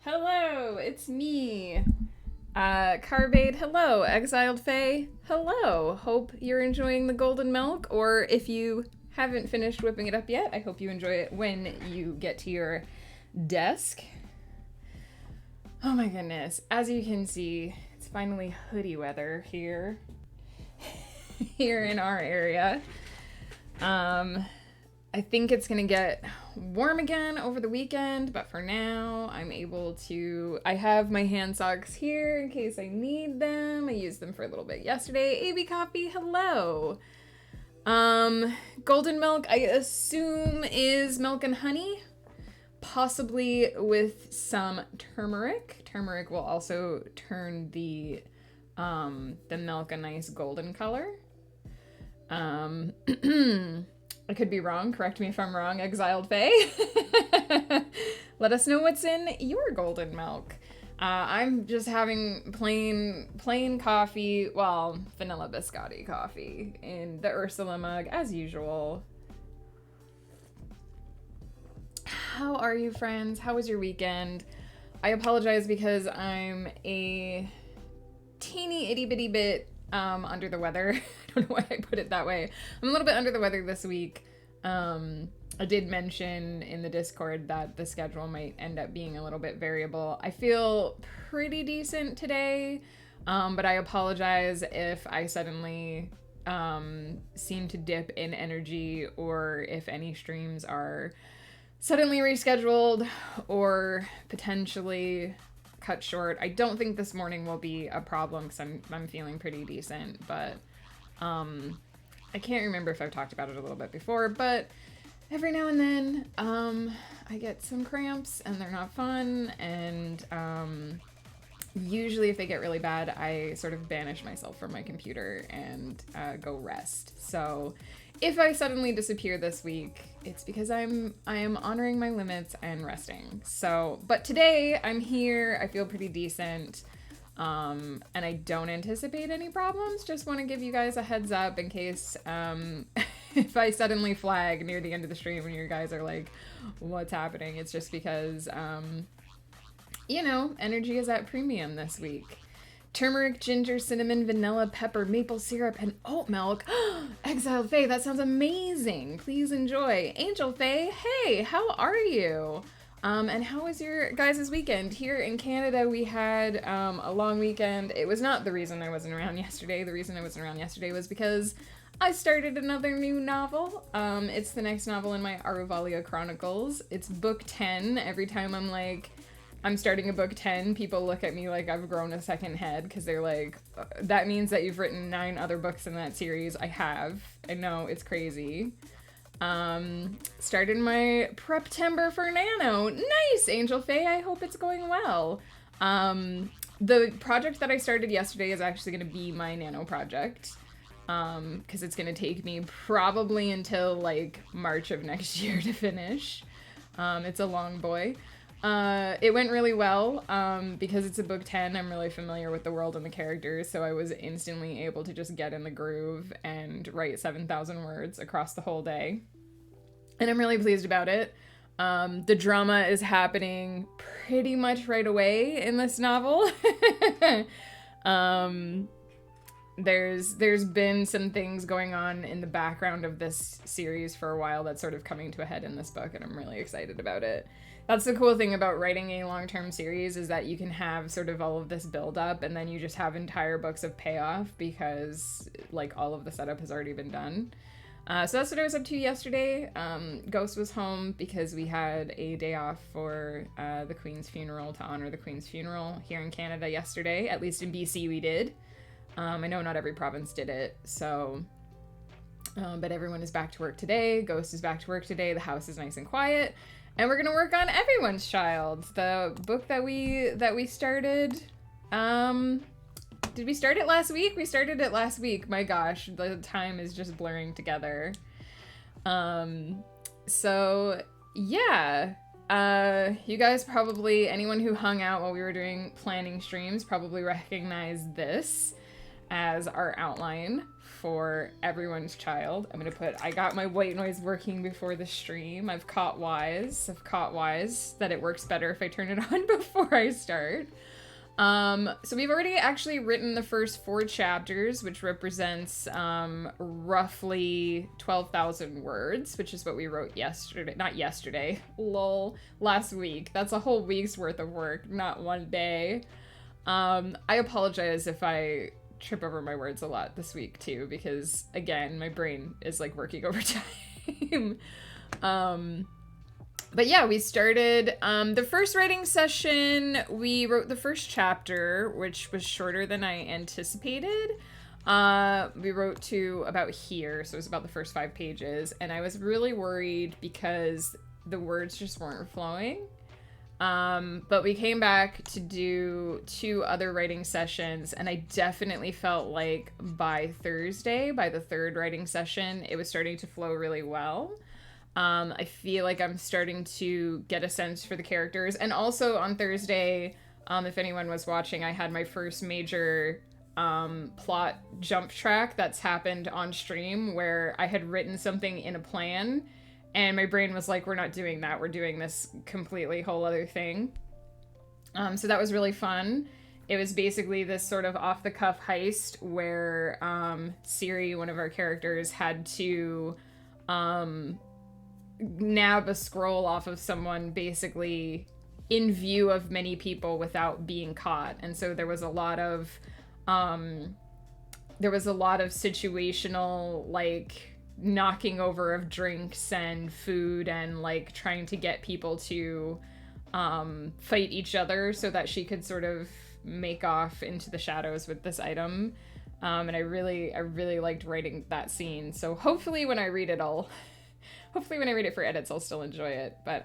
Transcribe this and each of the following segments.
Hello, it's me. Carbade, hello. Exiled Fae, hello. Hope you're enjoying the golden milk, or if you haven't finished whipping it up yet, I hope you enjoy it when you get to your desk. Oh my goodness. As you can see, it's finally hoodie weather here. Here in our area. I think it's gonna get warm again over the weekend, but for now, I have my hand socks here in case I need them. I used them for a little bit yesterday. AB Coffee, hello. Golden milk, I assume, is milk and honey, possibly with some turmeric. Turmeric will also turn the milk a nice golden color. I could be wrong. Correct me if I'm wrong, Exiled Fae. Let us know what's in your golden milk. I'm just having plain coffee, well, vanilla biscotti coffee in the Ursula mug, as usual. How are you, friends? How was your weekend? I apologize because I'm a teeny itty bitty bit under the weather. I don't know why I put it that way. I'm a little bit under the weather this week. I did mention in the Discord that the schedule might end up being a little bit variable. I feel pretty decent today, but I apologize if I suddenly seem to dip in energy, or if any streams are suddenly rescheduled or potentially cut short. I don't think this morning will be a problem because I'm feeling pretty decent, but I can't remember if I've talked about it a little bit before, but every now and then I get some cramps and they're not fun, and usually if they get really bad, I sort of banish myself from my computer and go rest. So if I suddenly disappear this week, it's because I am honoring my limits and resting. So, but today I'm here, I feel pretty decent, and I don't anticipate any problems. Just want to give you guys a heads up in case if I suddenly flag near the end of the stream and you guys are like, what's happening? It's just because, energy is at premium this week. Turmeric, ginger, cinnamon, vanilla, pepper, maple syrup, and oat milk. Exiled Fae, that sounds amazing. Please enjoy. Angel Fae, hey, how are you? And how was your guys' weekend? Here in Canada, we had a long weekend. It was not the reason I wasn't around yesterday. The reason I wasn't around yesterday was because I started another new novel. It's the next novel in my Aruvalia Chronicles. It's book 10. Every time I'm starting a book 10, people look at me like I've grown a second head, because they're like, that means that you've written 9 other books in that series. I have. I know, it's crazy. Started my Preptember for Nano. Nice, Angel Fae. I hope it's going well. The project that I started yesterday is actually going to be my Nano project, because it's going to take me probably until like March of next year to finish. It's a long boy. It went really well, because it's a book 10, I'm really familiar with the world and the characters, so I was instantly able to just get in the groove and write 7,000 words across the whole day. And I'm really pleased about it. The drama is happening pretty much right away in this novel. There's been some things going on in the background of this series for a while that's sort of coming to a head in this book, and I'm really excited about it. That's the cool thing about writing a long-term series, is that you can have sort of all of this build-up, and then you just have entire books of payoff because, like, all of the setup has already been done. So that's what I was up to yesterday. Ghost was home because we had a day off for the Queen's funeral, to honor the Queen's funeral here in Canada yesterday. At least in BC we did. I know not every province did it, so... but everyone is back to work today. Ghost is back to work today. The house is nice and quiet. And we're gonna work on Everyone's Child, the book that we started. Did we start it last week? We started it last week. My gosh, the time is just blurring together. So yeah. You guys probably, anyone who hung out while we were doing planning streams probably recognized this as our outline for everyone's child. I'm gonna put, I got my white noise working before the stream. I've caught wise that it works better if I turn it on before I start. So we've already actually written the first 4 chapters, which represents roughly 12,000 words, which is what we wrote yesterday. Not yesterday, lol, last week. That's a whole week's worth of work, not one day. I apologize if I trip over my words a lot this week too, because again, my brain is like working overtime. But yeah, we started the first writing session. We wrote the first chapter, which was shorter than I anticipated. We wrote to about here, so it was about the first 5 pages, and I was really worried because the words just weren't flowing. But we came back to do 2 other writing sessions, and I definitely felt like by Thursday, by the 3rd writing session, it was starting to flow really well. I feel like I'm starting to get a sense for the characters. And also on Thursday, if anyone was watching, I had my first major plot jump track that's happened on stream, where I had written something in a plan and my brain was like, we're not doing that, we're doing this completely whole other thing. So that was really fun. It was basically this sort of off-the-cuff heist where Siri, one of our characters, had to nab a scroll off of someone basically in view of many people without being caught. And so there was a lot of situational, like, knocking over of drinks and food and like trying to get people to fight each other so that she could sort of make off into the shadows with this item. And I really liked writing that scene. So hopefully when I read it for edits, I'll still enjoy it. But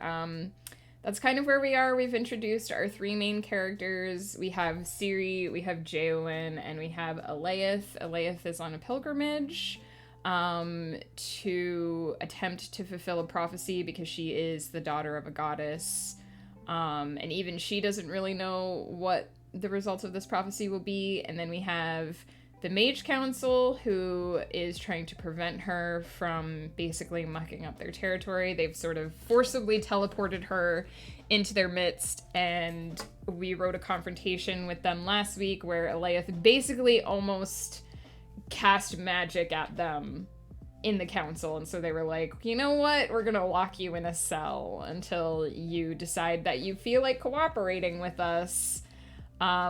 that's kind of where we are. We've introduced our 3 main characters. We have Siri, we have Jaelin, and we have Aleith. Aleith is on a pilgrimage to attempt to fulfill a prophecy because she is the daughter of a goddess. And even she doesn't really know what the results of this prophecy will be. And then we have the Mage Council, who is trying to prevent her from basically mucking up their territory. They've sort of forcibly teleported her into their midst, and we wrote a confrontation with them last week where Aleith basically almost cast magic at them in the council, and so they were like, you know what, we're gonna lock you in a cell until you decide that you feel like cooperating with us.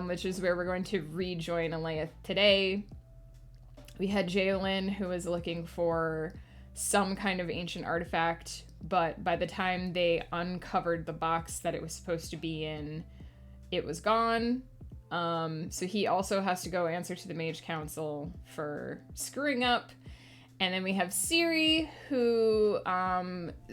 Which is where we're going to rejoin Aleith today. We had Jaelin, who was looking for some kind of ancient artifact, but by the time they uncovered the box that it was supposed to be in, it was gone. So he also has to go answer to the Mage Council for screwing up. And then we have Siri, who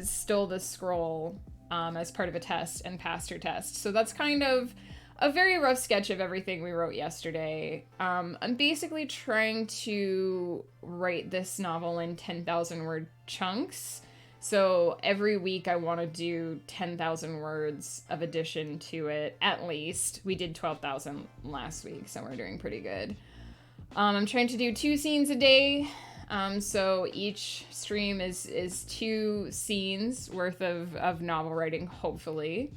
stole the scroll as part of a test and passed her test. So that's kind of a very rough sketch of everything we wrote yesterday. I'm basically trying to write this novel in 10,000 word chunks. So every week I want to do 10,000 words of addition to it, at least. We did 12,000 last week, so we're doing pretty good. I'm trying to do 2 scenes a day. So each stream is 2 scenes worth of novel writing, hopefully.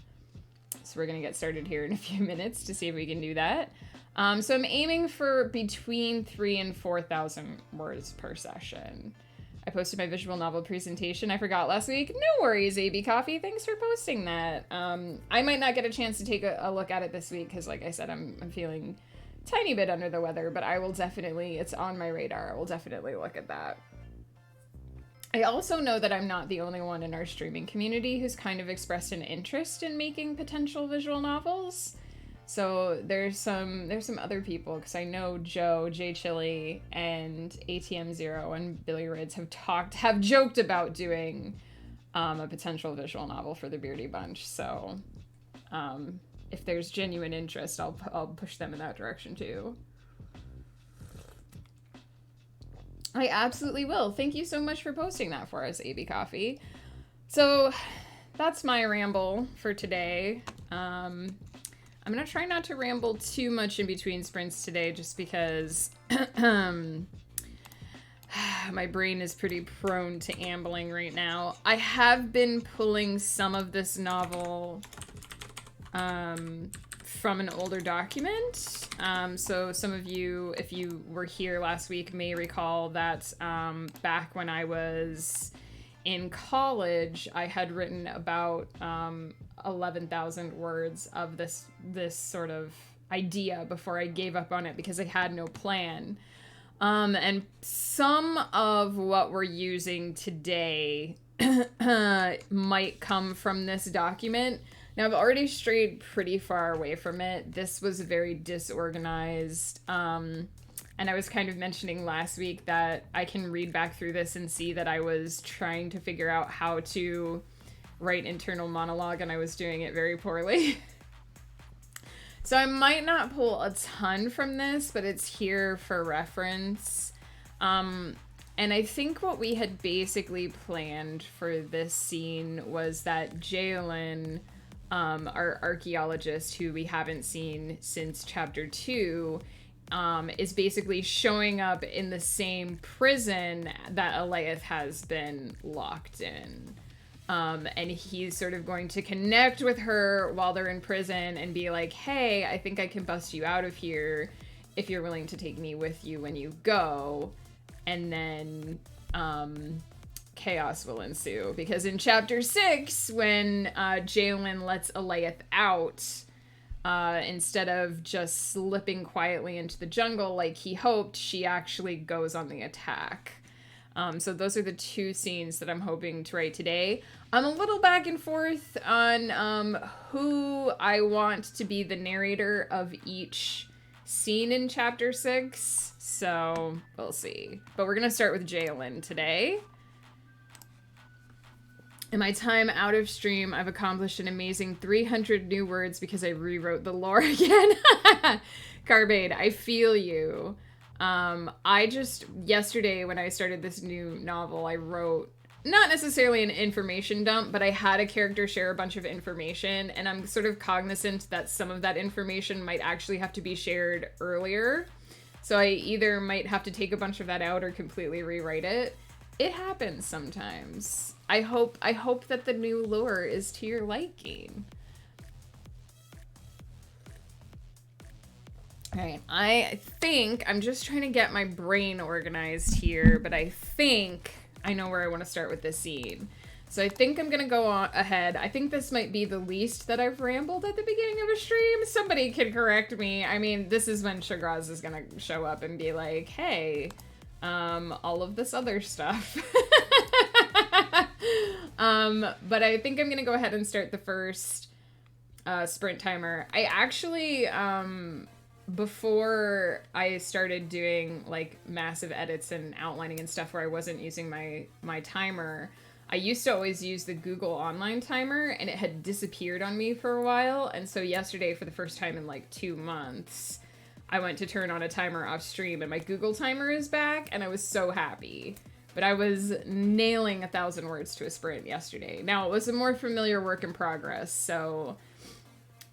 So we're going to get started here in a few minutes to see if we can do that. So I'm aiming for between 3,000 and 4,000 words per session. I posted my visual novel presentation. I forgot last week. No worries, AB Coffee. Thanks for posting that. I might not get a chance to take a look at it this week because, like I said, I'm feeling a tiny bit under the weather, but I will definitely, it's on my radar. I will definitely look at that. I also know that I'm not the only one in our streaming community who's kind of expressed an interest in making potential visual novels. So there's some other people, because I know Joe, J Chili, and ATM Zero and Billy Rids have joked about doing a potential visual novel for the Beardy Bunch. So if there's genuine interest, I'll push them in that direction too. I absolutely will. Thank you so much for posting that for us, AB Coffee. So that's my ramble for today. I'm I'm gonna try not to ramble too much in between sprints today, just because my brain is pretty prone to ambling right now. I have been pulling some of this novel from an older document. So some of you, if you were here last week, may recall that back when I was in college, I had written about 11,000 words of this sort of idea before I gave up on it because I had no plan. And some of what we're using today might come from this document. Now, I've already strayed pretty far away from it. This was very disorganized. And I was kind of mentioning last week that I can read back through this and see that I was trying to figure out how to write internal monologue, and I was doing it very poorly. So I might not pull a ton from this, but it's here for reference. And I think what we had basically planned for this scene was that Jalen, our archaeologist, who we haven't seen since chapter 2, is basically showing up in the same prison that Alethea has been locked in. And he's sort of going to connect with her while they're in prison and be like, hey, I think I can bust you out of here if you're willing to take me with you when you go. And then chaos will ensue. Because in chapter 6, when Jalen lets Alethea out, instead of just slipping quietly into the jungle like he hoped, she actually goes on the attack. So those are the two scenes that I'm hoping to write today. I'm a little back and forth on who I want to be the narrator of each scene in chapter 6. So we'll see. But we're going to start with Jalen today. In my time out of stream, I've accomplished an amazing 300 new words because I rewrote the lore again. Carbade, I feel you. I just, yesterday when I started this new novel, I wrote, not necessarily an information dump, but I had a character share a bunch of information, and I'm sort of cognizant that some of that information might actually have to be shared earlier. So I either might have to take a bunch of that out or completely rewrite it. It happens sometimes. I hope that the new lore is to your liking. Alright, I think, I'm just trying to get my brain organized here, but I think I know where I want to start with this scene. So I think I'm going to go on ahead. I think this might be the least that I've rambled at the beginning of a stream. Somebody can correct me. I mean, this is when Shagraz is going to show up and be like, hey, all of this other stuff. But I think I'm going to go ahead and start the first sprint timer. I actually, before I started doing like massive edits and outlining and stuff where I wasn't using my timer, I used to always use the Google online timer, and it had disappeared on me for a while. And so yesterday, for the first time in like 2 months, I went to turn on a timer off stream, and my Google timer is back, and I was so happy. But I was nailing 1,000 words to a sprint yesterday. Now, it was a more familiar work in progress, so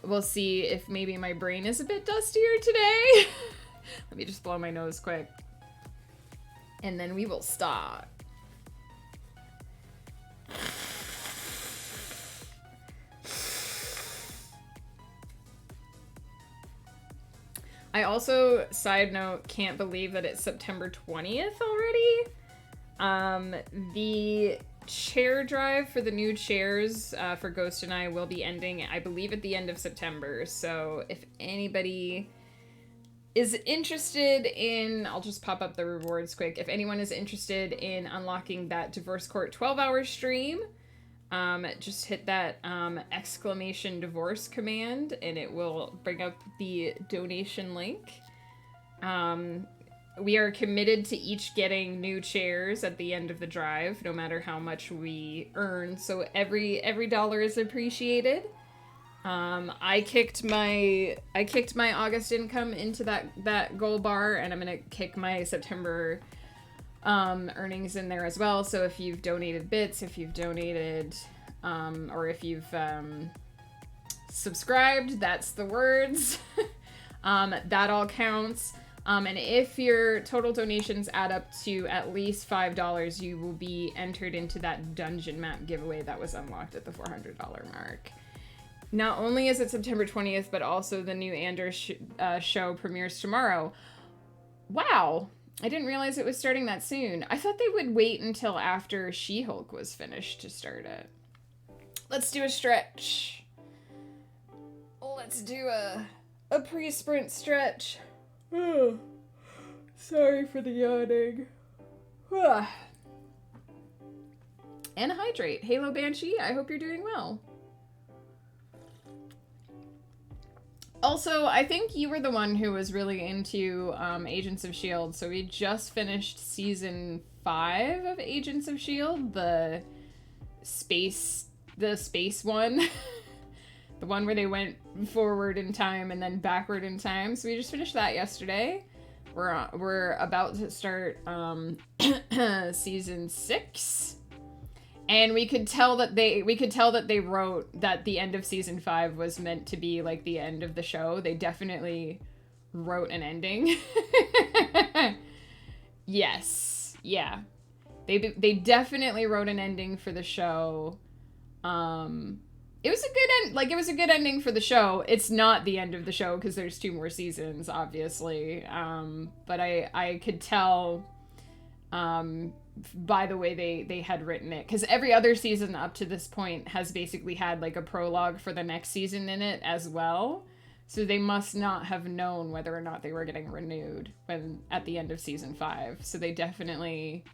we'll see if maybe my brain is a bit dustier today. Let me just blow my nose quick. And then we will start. I also, side note, can't believe that it's September 20th already. The chair drive for the new chairs for Ghost and I will be ending, I believe, at the end of September. So if anybody is interested in, I'll just pop up the rewards quick. If anyone is interested in unlocking that Divorce Court 12-hour stream, just hit that exclamation divorce command and it will bring up the donation link. We are committed to each getting new chairs at the end of the drive, no matter how much we earn. So every dollar is appreciated. I kicked my August income into that goal bar, and I'm gonna kick my September earnings in there as well. So if you've donated bits, if you've donated, or if you've subscribed. That's the words. That all counts. And if your total donations add up to at least $5, you will be entered into that dungeon map giveaway that was unlocked at the $400 mark. Not only is it September 20th, but also the new Anders show premieres tomorrow. Wow. I didn't realize it was starting that soon. I thought they would wait until after She-Hulk was finished to start it. Let's do a stretch. Let's do a pre-sprint stretch. Oh, sorry for the yawning. And hydrate. Halo Banshee, I hope you're doing well. Also, I think you were the one who was really into Agents of S.H.I.E.L.D., so we just finished season 5 of Agents of S.H.I.E.L.D., the space one. The one where they went forward in time and then backward in time. So we just finished that yesterday. We're about to start season 6. And we could tell that they wrote that the end of season 5 was meant to be like the end of the show. They definitely wrote an ending. Yes. Yeah. They definitely wrote an ending for the show. It was a good ending for the show. It's not the end of the show because there's 2 more seasons, obviously. But I could tell by the way they had written it, because every other season up to this point has basically had like a prologue for the next season in it as well. So they must not have known whether or not they were getting renewed when at the end of season 5. So they definitely,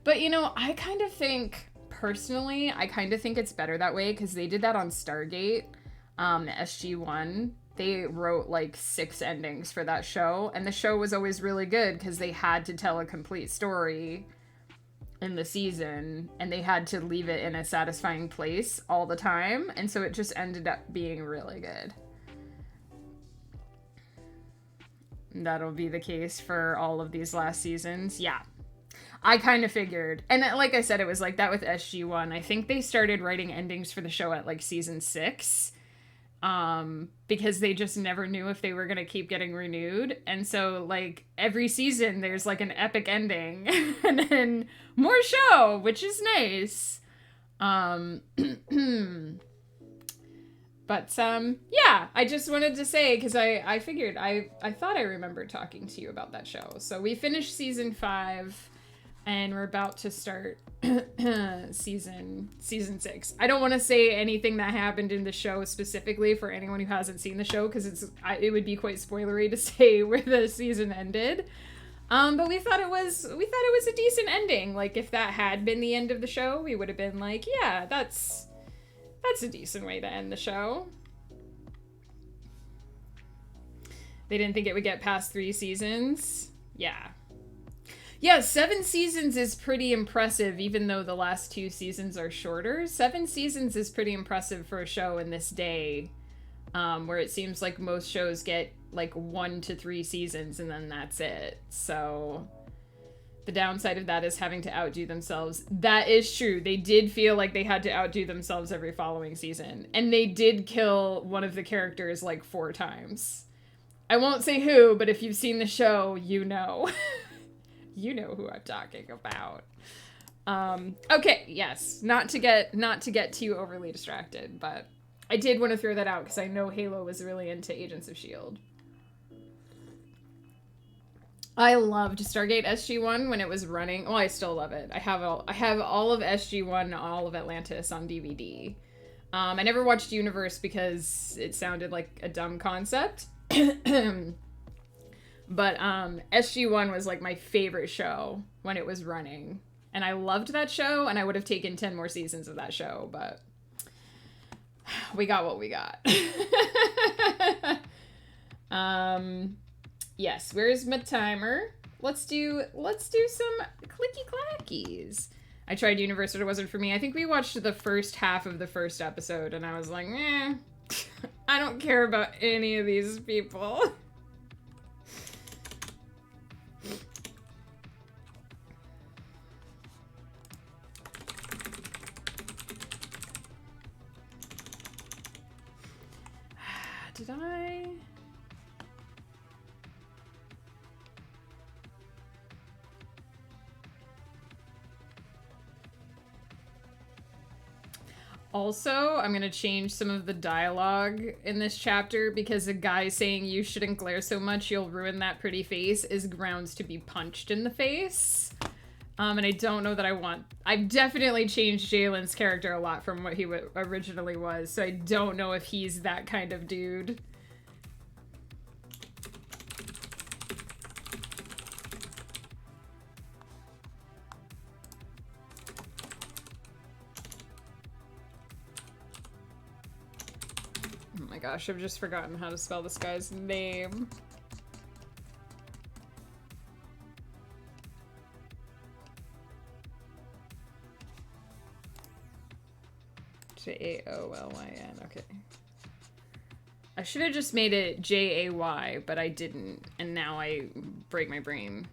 but I kind of think personally, it's better that way, because they did that on Stargate, SG-1. They wrote like 6 endings for that show, and the show was always really good because they had to tell a complete story in the season, and they had to leave it in a satisfying place all the time, and so it just ended up being really good. That'll be the case for all of these last seasons. Yeah. I kind of figured. And like I said, it was like that with SG-1. I think they started writing endings for the show at like season 6. Because they just never knew if they were going to keep getting renewed. And so like every season there's like an epic ending and then more show, which is nice. But yeah, I just wanted to say, because I figured I thought I remembered talking to you about that show. So we finished season 5 and we're about to start season 6. I don't want to say anything that happened in the show specifically for anyone who hasn't seen the show, because it would be quite spoilery to say where the season ended. But we thought it was a decent ending. Like if that had been the end of the show, we would have been like, yeah, that's a decent way to end the show. They didn't think it would get past 3 seasons. Yeah. Yeah, 7 seasons is pretty impressive, even though the last 2 seasons are shorter. 7 seasons is pretty impressive for a show in this day, where it seems like most shows get like 1 to 3 seasons and then that's it. So the downside of that is having to outdo themselves. That is true. They did feel like they had to outdo themselves every following season. And they did kill one of the characters like 4 times. I won't say who, but if you've seen the show, you know. You know who I'm talking about. Okay, yes. Not to get too overly distracted, but I did want to throw that out because I know Halo was really into Agents of S.H.I.E.L.D. I loved Stargate SG-1 when it was running. Oh, I still love it. I have all of SG-1, all of Atlantis on DVD. I never watched Universe because it sounded like a dumb concept. But SG-1 was like my favorite show when it was running. And I loved that show, and I would have taken 10 more seasons of that show, but we got what we got. Yes, where's my timer? Let's do some clicky clackies. I tried Universe, but it wasn't for me. I think we watched the first half of the first episode, and I was like, I don't care about any of these people. I? Also, I'm gonna change some of the dialogue in this chapter because a guy saying you shouldn't glare so much, you'll ruin that pretty face is grounds to be punched in the face. And I don't know that I want... I've definitely changed Jalen's character a lot from what he originally was, so I don't know if he's that kind of dude. Oh my gosh, I've just forgotten how to spell this guy's name. J-A-O-L-Y-N, okay. I should have just made it J-A-Y, but I didn't, and now I break my brain.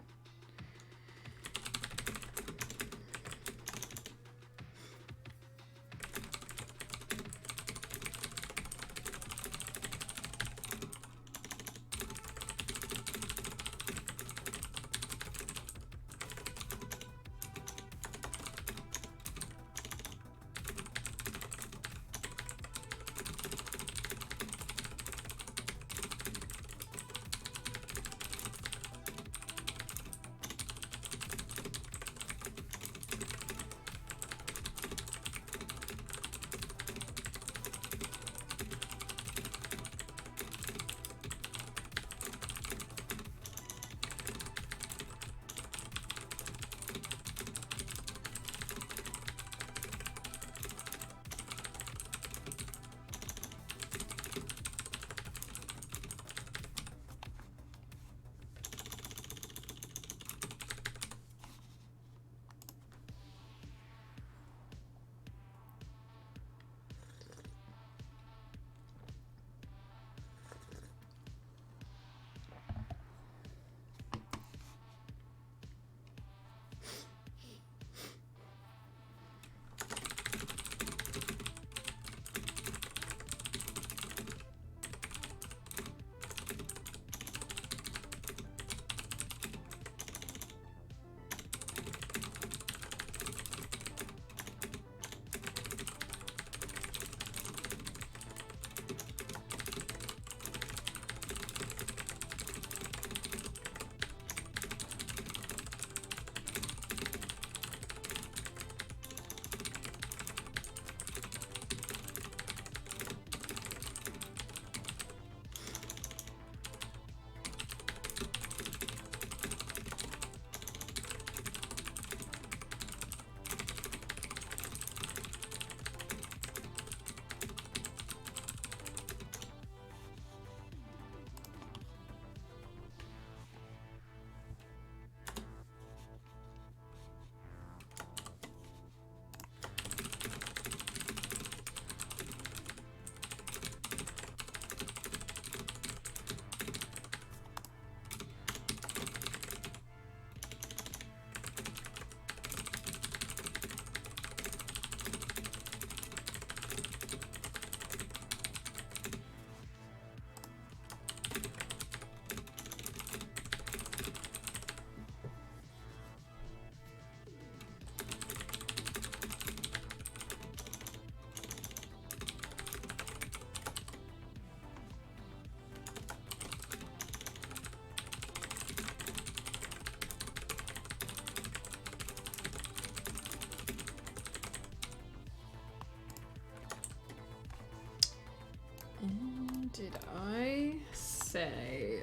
Did I say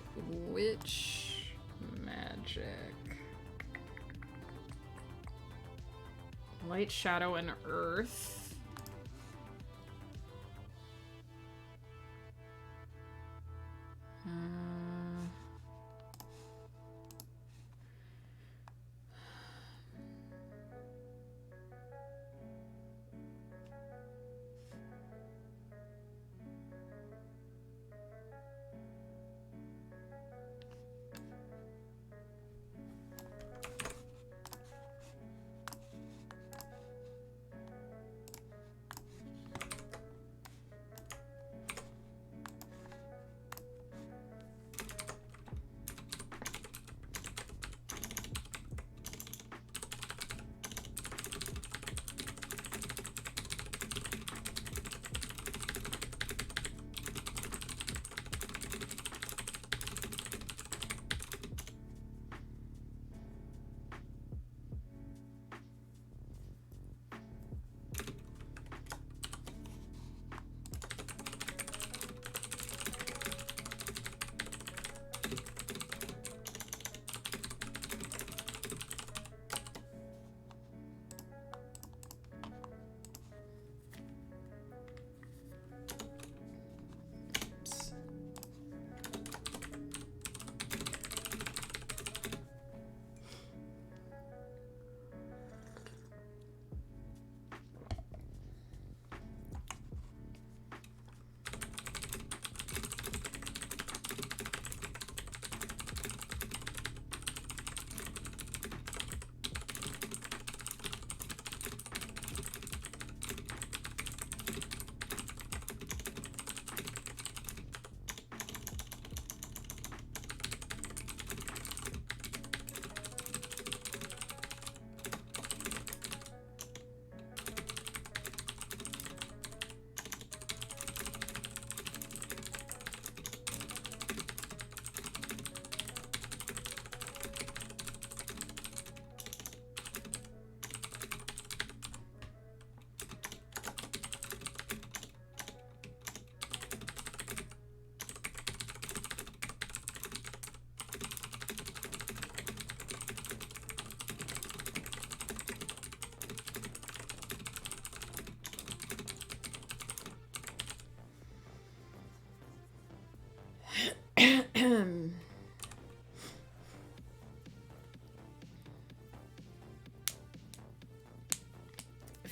which magic? Light, shadow, and earth.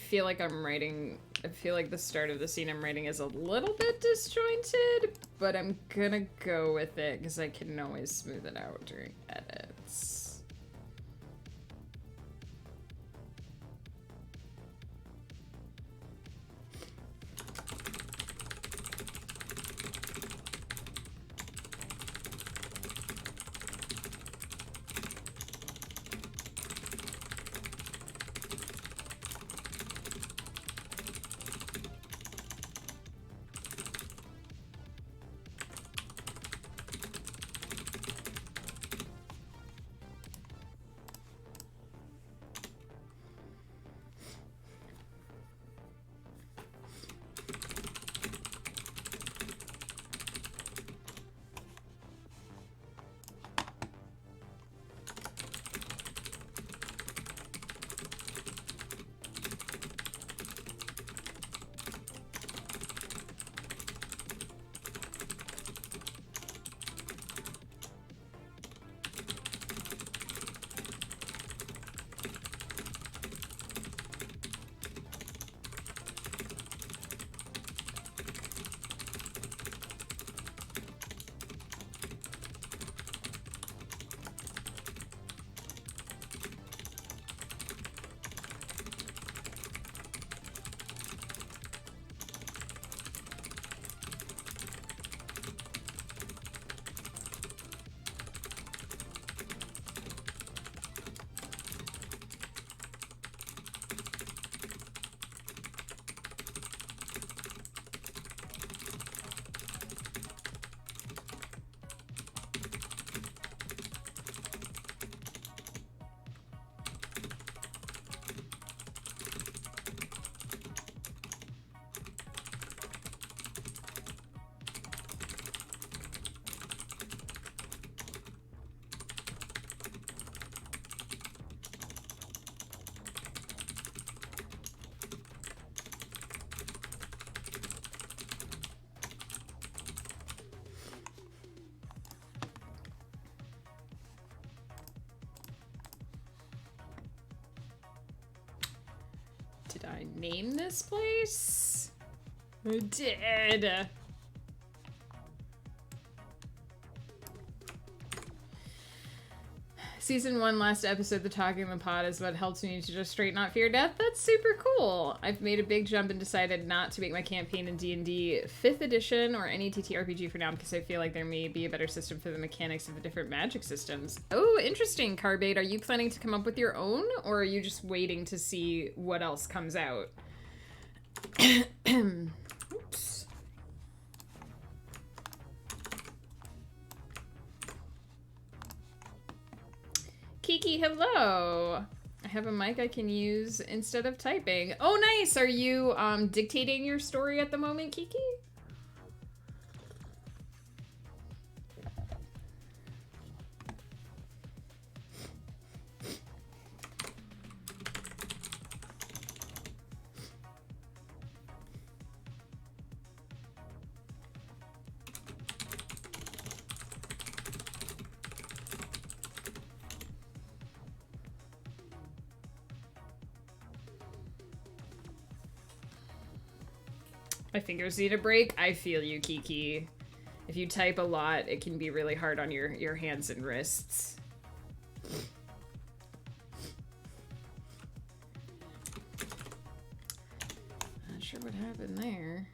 feel like I feel like the start of the scene I'm writing is a little bit disjointed, but I'm gonna go with it because I can always smooth it out during edits. Did I name this place? I did. Season 1, last episode, the Talking in the Pod is what helps me to just straight not fear death. That's super cool. I've made a big jump and decided not to make my campaign in D&D 5th edition or any TTRPG for now because I feel like there may be a better system for the mechanics of the different magic systems. Oh, interesting, Carbate. Are you planning to come up with your own, or are you just waiting to see what else comes out? Oops. Kiki, hello. I have a mic I can use instead of typing. Oh, nice. Are you dictating your story at the moment, Kiki? My fingers need a break. I feel you, Kiki. If you type a lot, it can be really hard on your hands and wrists. Not sure what happened there.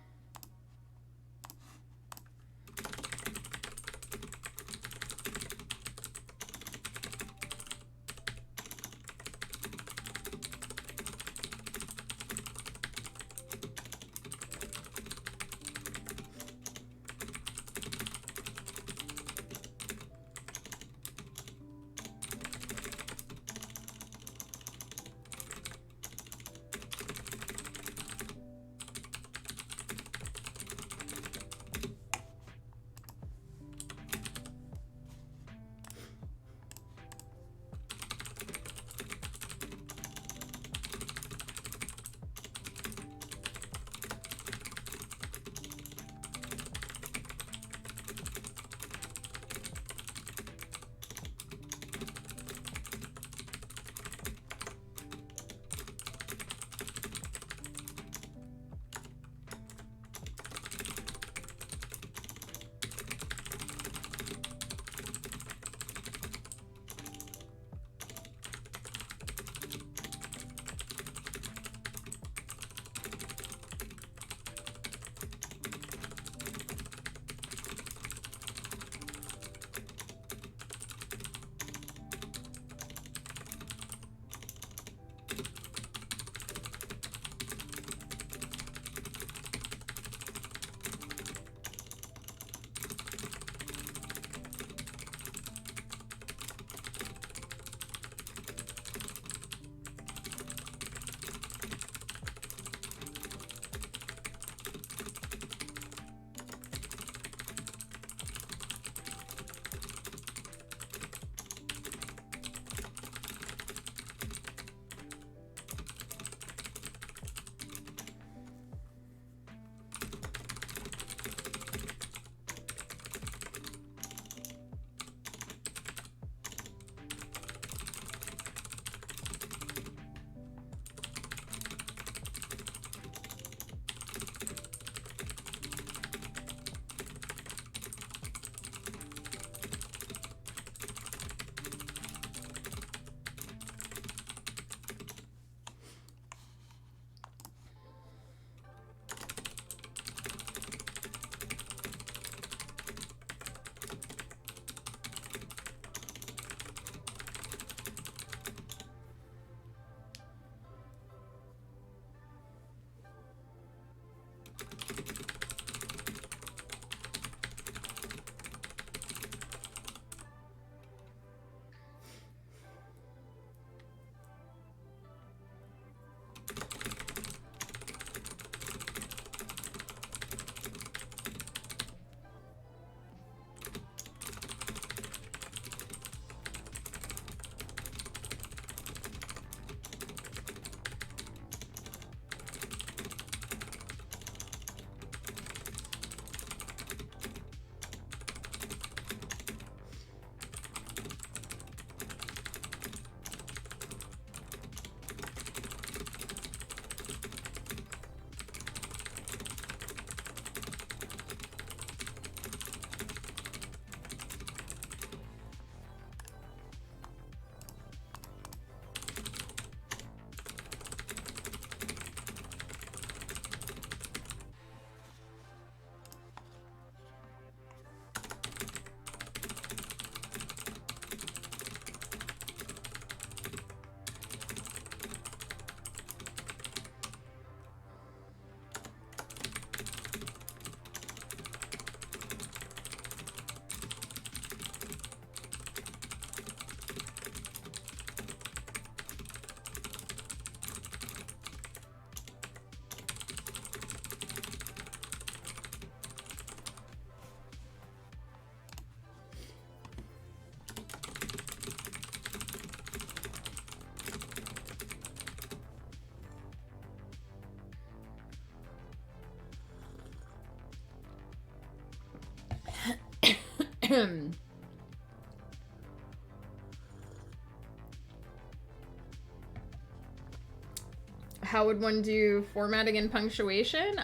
How would one do formatting and punctuation?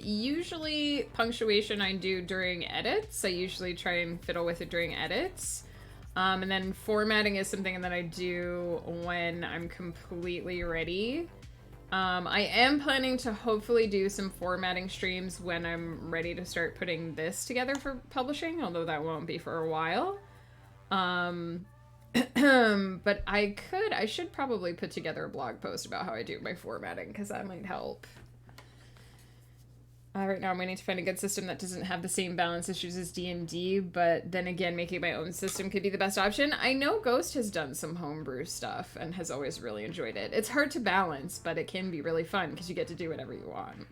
Usually punctuation I do during edits. I usually try and fiddle with it during edits. And then formatting is something that I do when I'm completely ready. I am planning to hopefully do some formatting streams when I'm ready to start putting this together for publishing, although that won't be for a while. But I should probably put together a blog post about how I do my formatting, because that might help. Right now I'm waiting to find a good system that doesn't have the same balance issues as D&D, but then again, making my own system could be the best option. I know Ghost has done some homebrew stuff and has always really enjoyed it. It's hard to balance, but it can be really fun because you get to do whatever you want.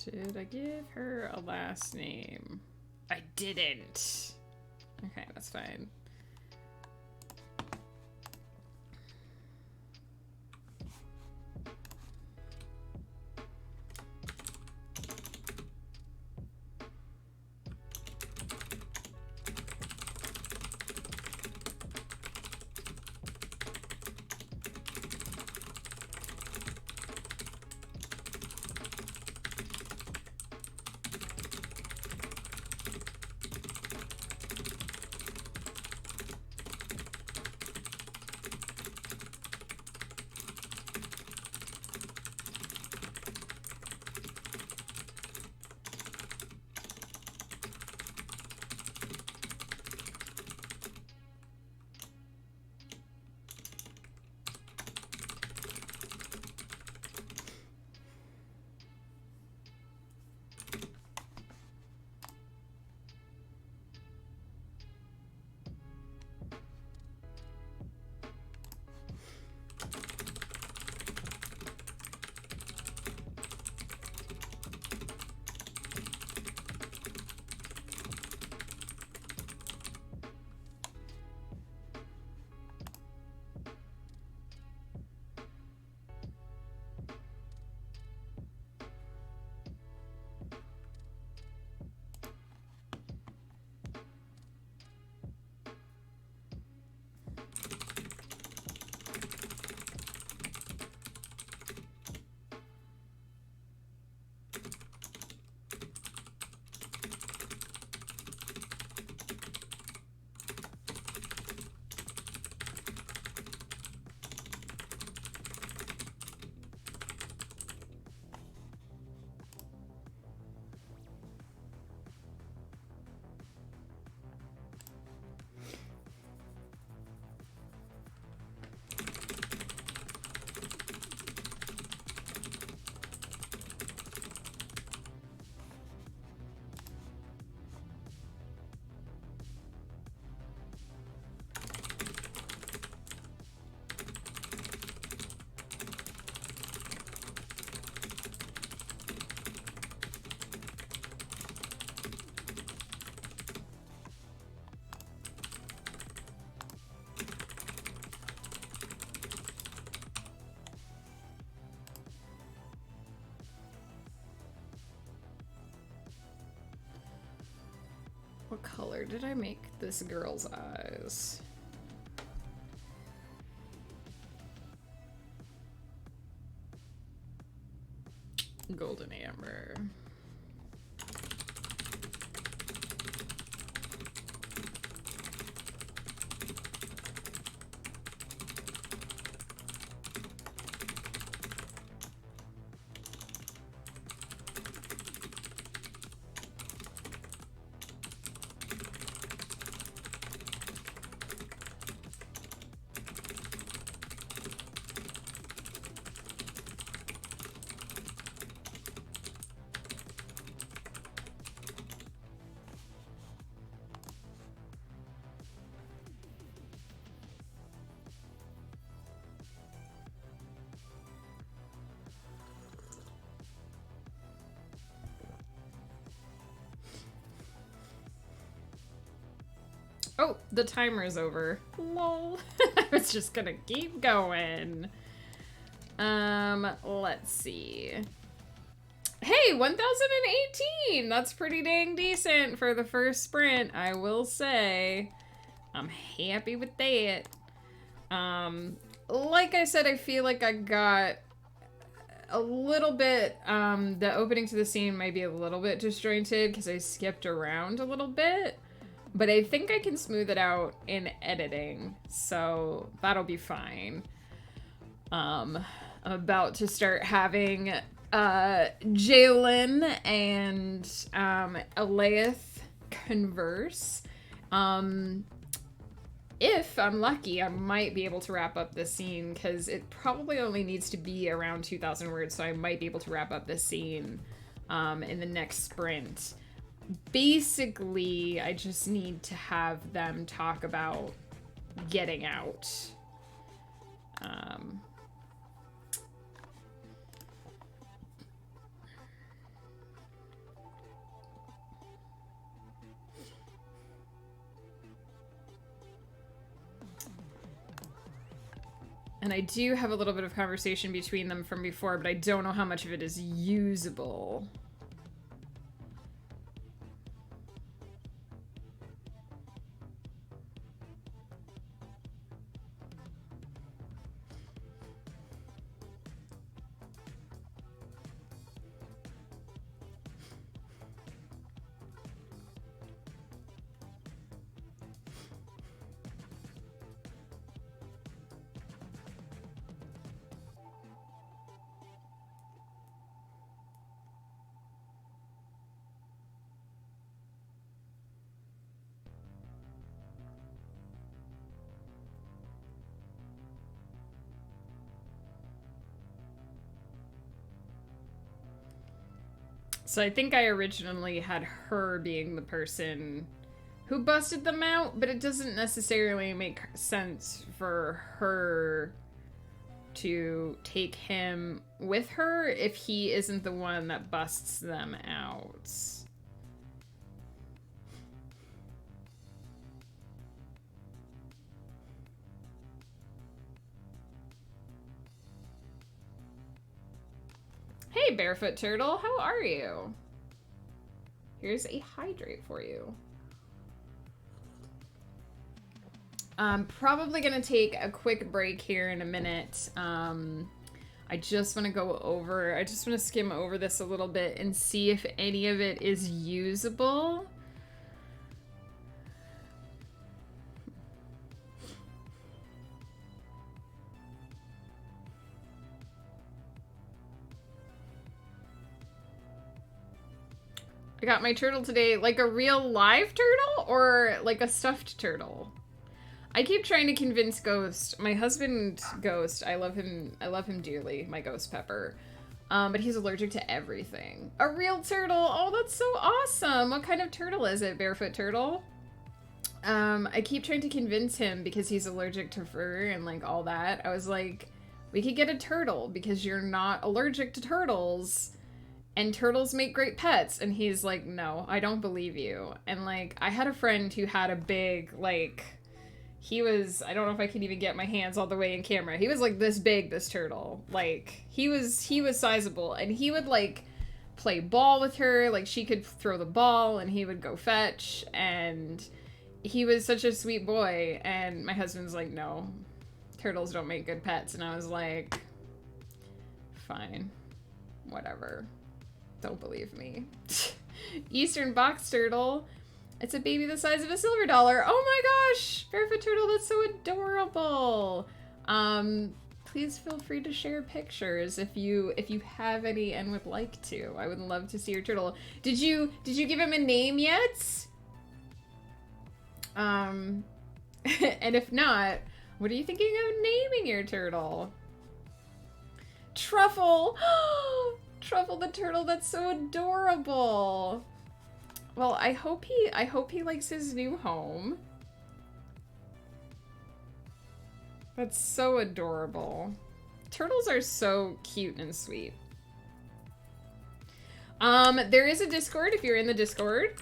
Did I give her a last name? I didn't. Okay, that's fine. What color did I make this girl's eyes? Golden amber. Oh, the timer is over. Lol. I was just gonna keep going. Let's see. Hey, 1018! That's pretty dang decent for the first sprint, I will say. I'm happy with that. Like I said, I feel like I got a little bit, the opening to the scene might be a little bit disjointed because I skipped around a little bit. But I think I can smooth it out in editing, so that'll be fine. I'm about to start having Jalen and Elaith converse. If I'm lucky, I might be able to wrap up this scene, because it probably only needs to be around 2,000 words, so I might be able to wrap up this scene in the next sprint. Basically, I just need to have them talk about getting out. And I do have a little bit of conversation between them from before, but I don't know how much of it is usable. So I think I originally had her being the person who busted them out, but it doesn't necessarily make sense for her to take him with her if he isn't the one that busts them out. Hey, Barefoot Turtle, how are you? Here's a hydrate for you. I'm probably gonna take a quick break here in a minute. I just want to skim over this a little bit and see if any of it is usable. I got my turtle today, like a real live turtle or like a stuffed turtle? I keep trying to convince Ghost, my husband Ghost, I love him dearly, my Ghost Pepper. But he's allergic to everything. A real turtle, oh that's so awesome. What kind of turtle is it, Barefoot Turtle? I keep trying to convince him because he's allergic to fur and like all that. I was like, we could get a turtle because you're not allergic to turtles. And turtles make great pets. And he's like, no, I don't believe you. And like, I had a friend who had a big, like, he was, I don't know if I can even get my hands all the way in camera. He was like this big, this turtle. Like, he was sizable. And he would like play ball with her. Like, she could throw the ball and he would go fetch, and he was such a sweet boy. And my husband's like, no, turtles don't make good pets. And I was like, fine, whatever. Don't believe me. Eastern box turtle. It's a baby the size of a silver dollar. Oh my gosh, barefoot turtle, that's so adorable. Please feel free to share pictures if you have any and would like to. I would love to see your turtle. Did you give him a name yet? And if not, what are you thinking of naming your turtle? Truffle. Truffle the turtle, that's so adorable. Well, I hope he likes his new home. That's so adorable. Turtles are so cute and sweet. There is a Discord if you're in the Discord.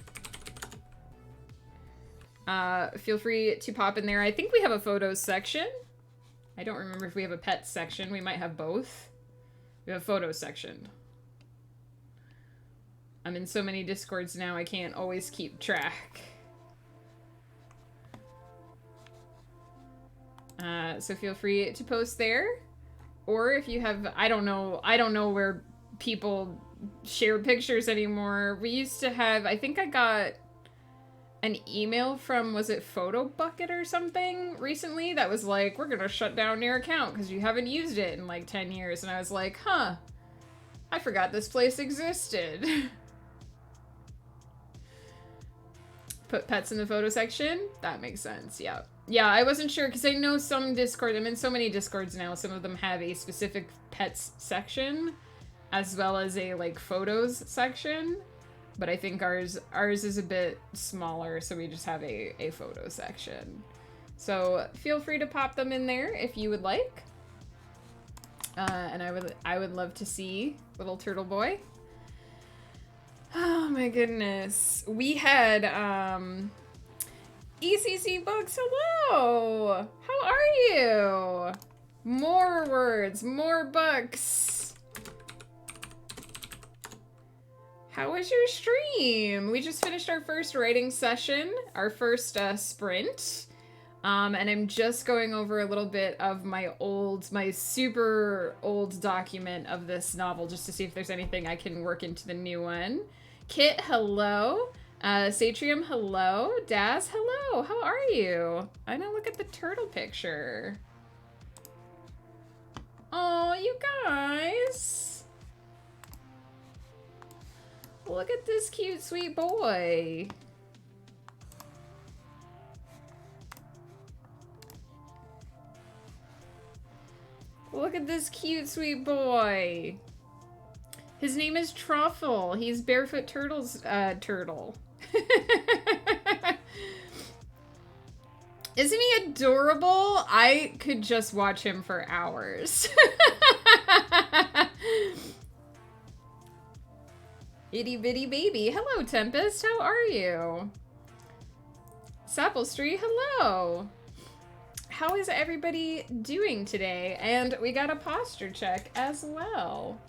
Feel free to pop in there. I think we have a photos section. I don't remember if we have a pets section. We might have both. We have a photos section. I'm in so many Discords now, I can't always keep track. So feel free to post there. Or if you have, I don't know where people share pictures anymore. We used to have, I think I got an email from, was it PhotoBucket or something recently that was like, we're gonna shut down your account because you haven't used it in like 10 years. And I was like, huh, I forgot this place existed. Put pets in the photo section? That makes sense, yeah. Yeah, I wasn't sure because I know some Discord, I'm in so many Discords now, some of them have a specific pets section as well as a like photos section. But I think ours is a bit smaller, so we just have a photo section. So feel free to pop them in there if you would like. And I would love to see little turtle boy. Oh my goodness. We had ECC Books, hello! How are you? More words, more books. How was your stream? We just finished our first writing session, our first sprint. And I'm just going over a little bit of my super old document of this novel just to see if there's anything I can work into the new one. Kit, hello. Satrium, hello. Daz, hello. How are you? I know, look at the turtle picture. Oh, you guys. Look at this cute, sweet boy. Look at this cute, sweet boy. His name is Truffle. He's Barefoot Turtle's turtle. Isn't he adorable? I could just watch him for hours. Itty bitty baby. Hello, Tempest. How are you? Sapplestry, hello. How is everybody doing today? And we got a posture check as well.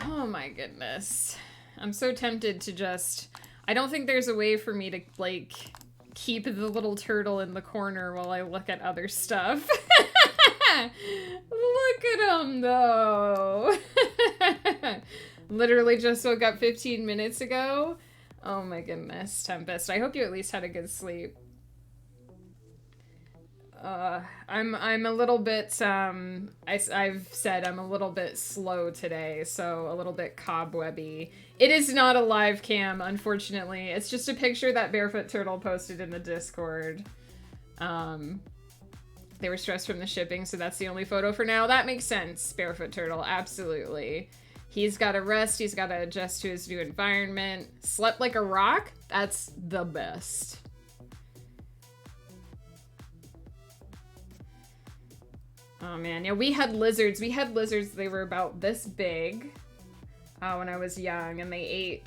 Oh my goodness. I'm so tempted to just... I don't think there's a way for me to, like, keep the little turtle in the corner while I look at other stuff. Look at him, though. Literally just woke up 15 minutes ago. Oh my goodness, Tempest. I hope you at least had a good sleep. I'm a little bit, I've said I'm a little bit slow today, so a little bit cobwebby. It is not a live cam, unfortunately. It's just a picture that Barefoot Turtle posted in the Discord. They were stressed from the shipping, so that's the only photo for now. That makes sense, Barefoot Turtle, absolutely. He's got to rest, he's got to adjust to his new environment. Slept like a rock? That's the best. Oh man, yeah, we had lizards. They were about this big when I was young, and they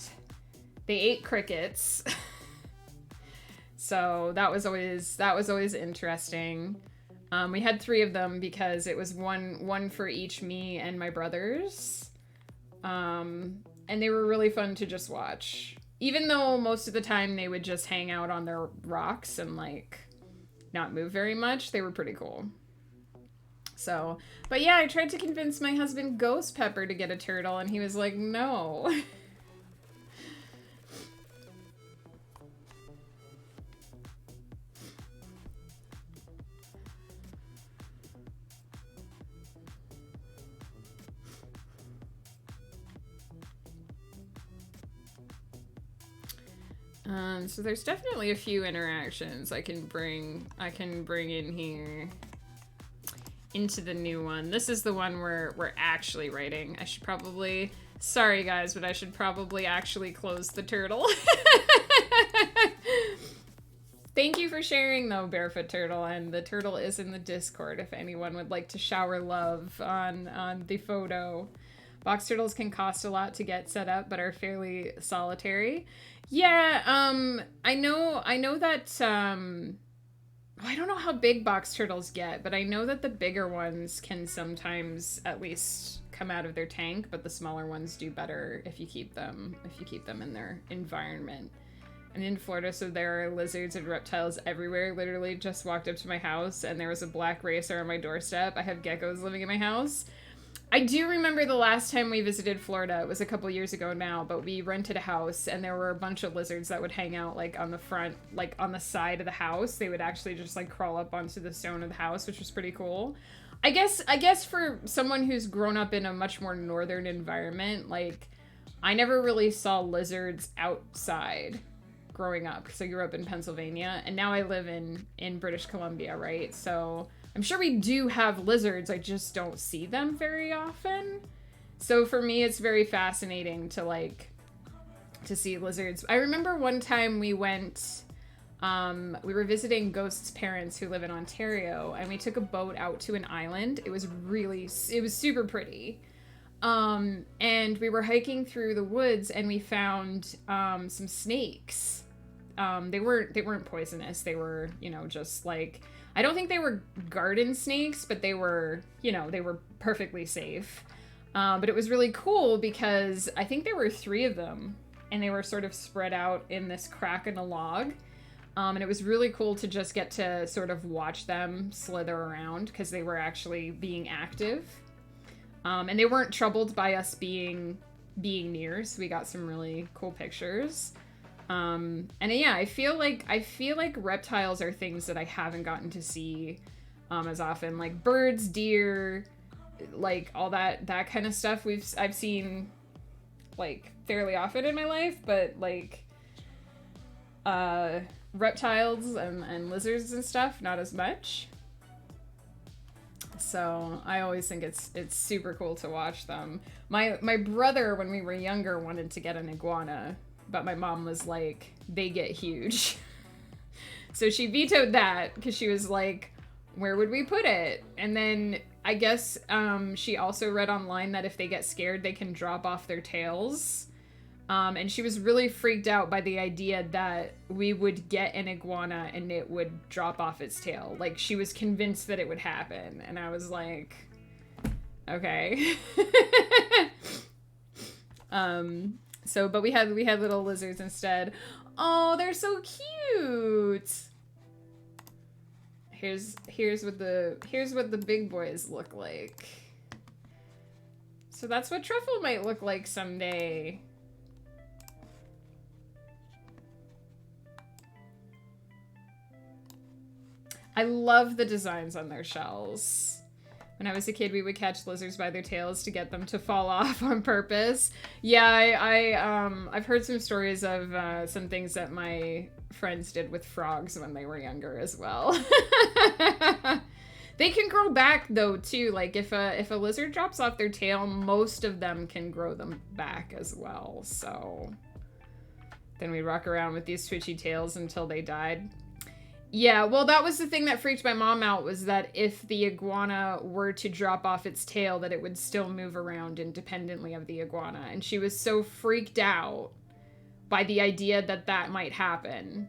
ate crickets. So that was always interesting. We had 3 of them because it was one for each me and my brothers. And they were really fun to just watch. Even though most of the time they would just hang out on their rocks and like not move very much, they were pretty cool. So, but yeah, I tried to convince my husband Ghost Pepper to get a turtle and he was like, no. So there's definitely a few interactions I can bring in here into the new one. This is the one where we're actually writing. I should probably, sorry guys, but I should probably actually close the turtle. Thank you for sharing though, Barefoot Turtle, and the turtle is in the Discord if anyone would like to shower love on the photo. Box turtles can cost a lot to get set up, but are fairly solitary. Yeah, I know that, I don't know how big box turtles get, but I know that the bigger ones can sometimes at least come out of their tank, but the smaller ones do better if you keep them in their environment. And in Florida, so there are lizards and reptiles everywhere. Literally just walked up to my house and there was a black racer on my doorstep. I have geckos living in my house. I do remember the last time we visited Florida. It was a couple years ago now, but we rented a house and there were a bunch of lizards that would hang out like on the front, like on the side of the house. They would actually just like crawl up onto the stone of the house, which was pretty cool. I guess for someone who's grown up in a much more northern environment, like I never really saw lizards outside growing up because I grew up in Pennsylvania and now I live in British Columbia, right? So I'm sure we do have lizards, I just don't see them very often. So for me, it's very fascinating to see lizards. I remember one time we went, we were visiting Ghost's parents who live in Ontario, and we took a boat out to an island. It was super pretty. And we were hiking through the woods and we found some snakes. They weren't poisonous. They were, just like, I don't think they were garden snakes, but they were perfectly safe. But it was really cool because I think there were 3 of them and they were sort of spread out in this crack in a log. And it was really cool to just get to sort of watch them slither around because they were actually being active. And they weren't troubled by us being near, so we got some really cool pictures. And yeah, I feel like reptiles are things that I haven't gotten to see as often, like birds, deer, like all that kind of stuff. I've seen like fairly often in my life, but like reptiles and lizards and stuff, not as much. So I always think it's super cool to watch them. My brother, when we were younger, wanted to get an iguana, but my mom was like, they get huge. So she vetoed that because she was like, where would we put it? And then I guess she also read online that if they get scared, they can drop off their tails. And she was really freaked out by the idea that we would get an iguana and it would drop off its tail. Like, she was convinced that it would happen. And I was like, okay. But we had little lizards instead. Oh, they're so cute. Here's what the big boys look like. So that's what Truffle might look like someday. I love the designs on their shells. When I was a kid, we would catch lizards by their tails to get them to fall off on purpose. Yeah, I've heard some stories of some things that my friends did with frogs when they were younger as well. They can grow back though too. Like if a lizard drops off their tail, most of them can grow them back as well. So then we'd walk around with these twitchy tails until they died. Yeah, well, that was the thing that freaked my mom out, was that if the iguana were to drop off its tail, that it would still move around independently of the iguana. And she was so freaked out by the idea that that might happen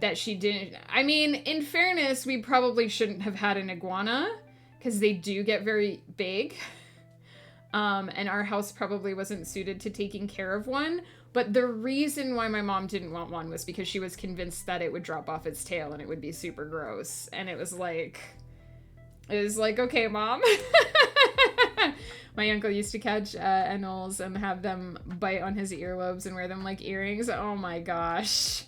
that she didn't. I mean, in fairness, we probably shouldn't have had an iguana because they do get very big. And our house probably wasn't suited to taking care of one. But the reason why my mom didn't want one was because she was convinced that it would drop off its tail and it would be super gross. And it was like, okay, Mom. My uncle used to catch anoles and have them bite on his earlobes and wear them like earrings. Oh my gosh.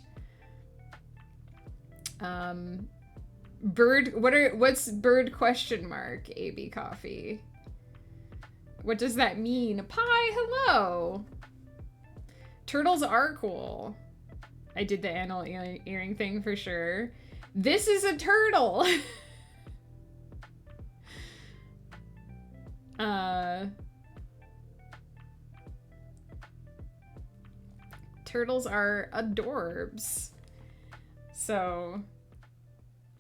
What's bird question mark, AB Coffee? What does that mean? Pie, hello. Turtles are cool. I did the anal earring thing for sure. This is a turtle. Turtles are adorbs. So...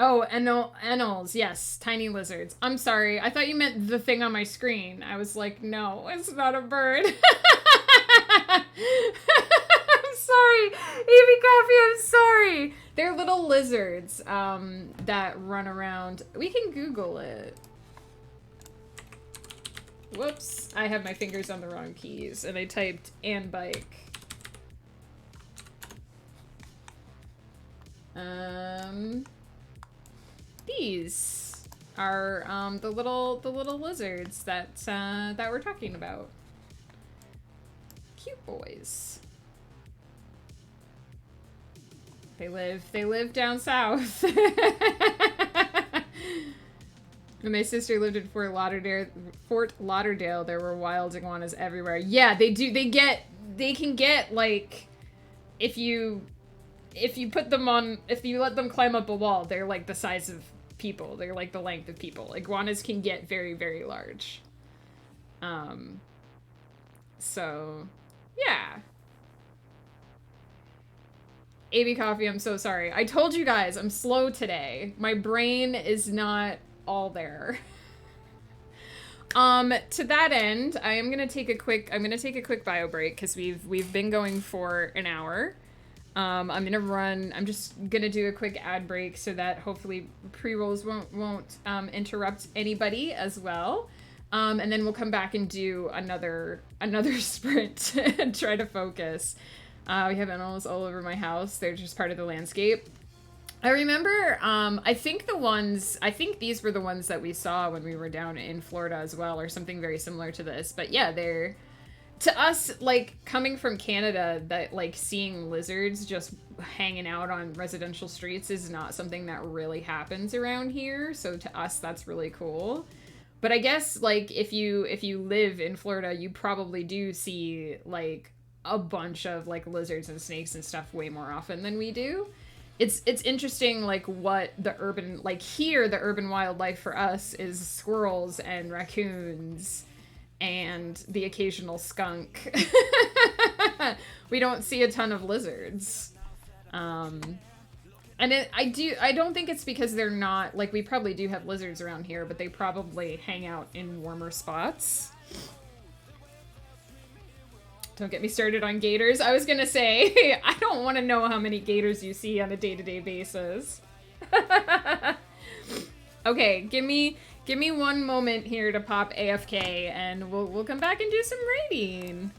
Oh, anoles, yes, tiny lizards. I'm sorry, I thought you meant the thing on my screen. I was like, no, it's not a bird. I'm sorry, AB Coffee, I'm sorry. They're little lizards that run around. We can Google it. Whoops, I have my fingers on the wrong keys and I typed and bike. These are the little lizards that that we're talking about. Cute boys. They live down south. When my sister lived in Fort Lauderdale, there were wild iguanas everywhere. Yeah, they do. They can get like, if you put them on, if you let them climb up a wall, they're like the size of people. They're like the length of people. Iguanas can get very, very large. So, yeah. AB Coffee, I'm so sorry. I told you guys, I'm slow today. My brain is not all there. To that end, I'm gonna take a quick bio break because we've been going for an hour. I'm just gonna do a quick ad break so that hopefully pre-rolls won't interrupt anybody as well. And then we'll come back and do another sprint and try to focus. We have animals all over my house. They're just part of the landscape. I remember, I think these were the ones that we saw when we were down in Florida as well, or something very similar to this. But yeah, they're... To us, like, coming from Canada, that, like, seeing lizards just hanging out on residential streets is not something that really happens around here. So to us, that's really cool. But I guess, like, if you live in Florida, you probably do see, like, a bunch of, like, lizards and snakes and stuff way more often than we do. It's interesting, like, what the urban... Like, here, the urban wildlife for us is squirrels and raccoons... and the occasional skunk. We don't see a ton of lizards. And I don't think it's because they're not, like, we probably do have lizards around here, but they probably hang out in warmer spots. Don't get me started on gators. I was gonna say, I don't want to know how many gators you see on a day-to-day basis. Okay, give me 1 moment here to pop AFK, and we'll come back and do some raiding.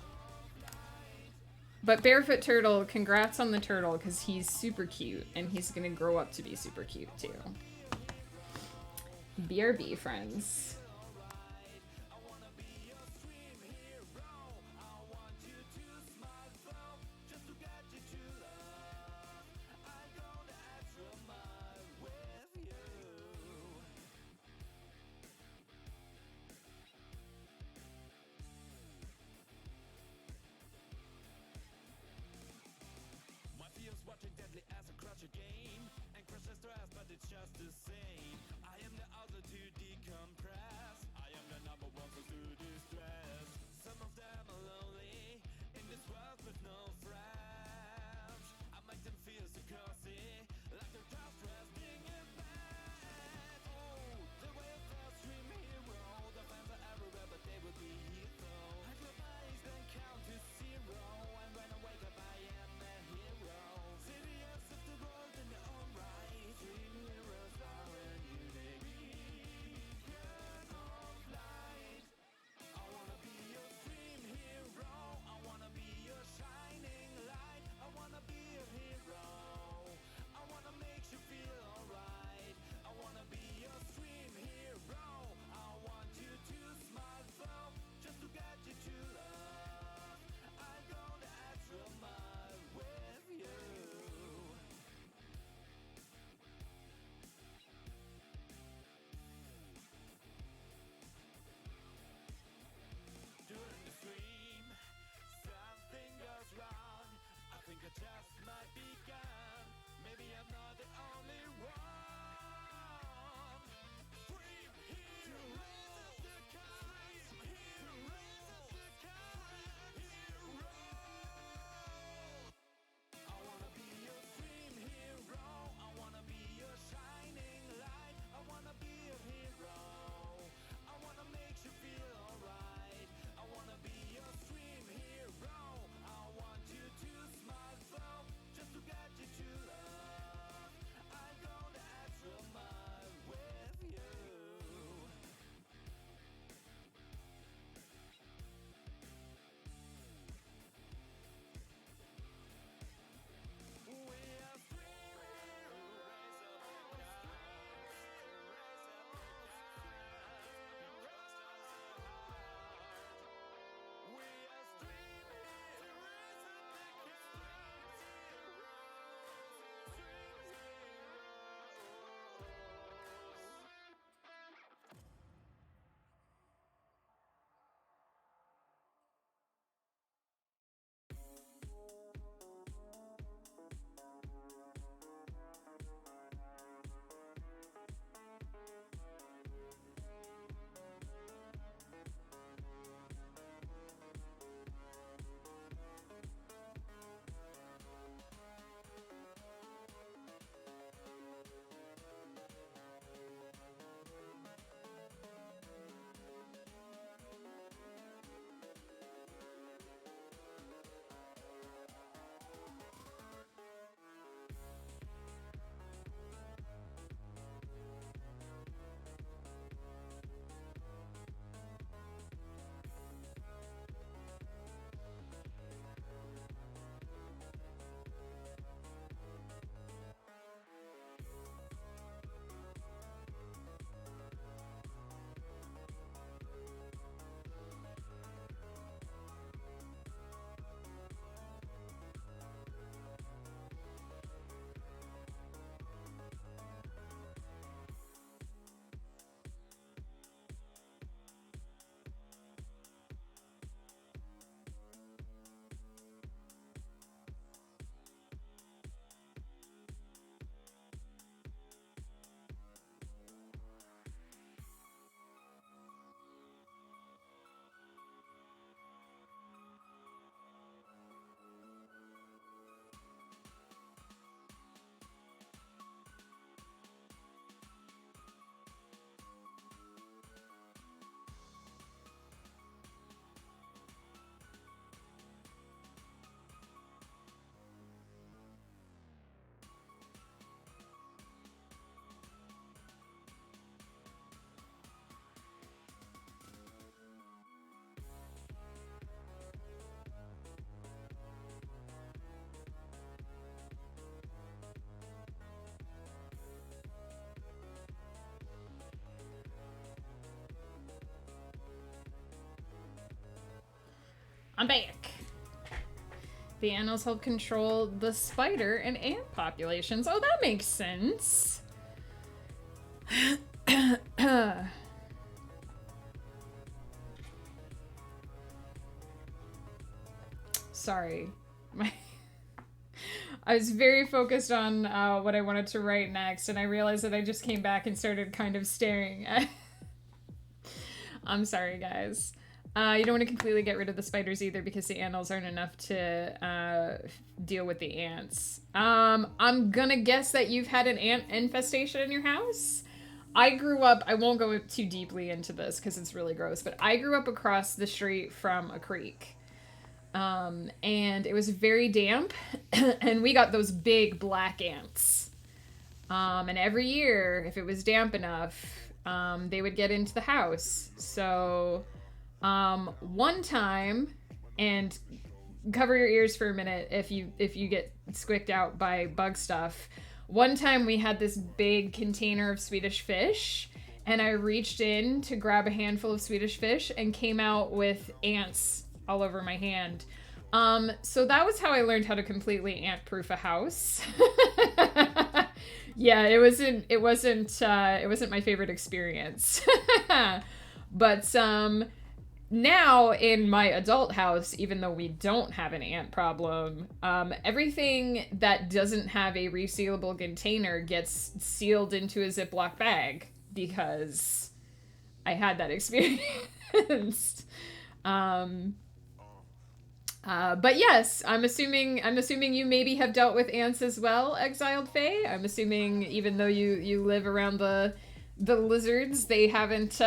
But Barefoot Turtle, congrats on the turtle, because he's super cute, and he's gonna grow up to be super cute, too. BRB, friends. I'm back. The animals help control the spider and ant populations. Oh, that makes sense. Sorry. I was very focused on what I wanted to write next, and I realized that I just came back and started kind of staring at... I'm sorry, guys. You don't want to completely get rid of the spiders either because the animals aren't enough to deal with the ants. I'm gonna guess that you've had an ant infestation in your house. I grew up, I won't go too deeply into this because it's really gross, but I grew up across the street from a creek. And it was very damp, and we got those big black ants. And every year, if it was damp enough, they would get into the house. So... one time, and cover your ears for a minute if you get squicked out by bug stuff. One time we had this big container of Swedish fish, and I reached in to grab a handful of Swedish fish and came out with ants all over my hand. So that was how I learned how to completely ant-proof a house. Yeah, it wasn't my favorite experience. But now in my adult house, even though we don't have an ant problem, everything that doesn't have a resealable container gets sealed into a Ziploc bag because I had that experience. But yes, I'm assuming you maybe have dealt with ants as well, Exiled Fae. I'm assuming even though you live around the lizards, they haven't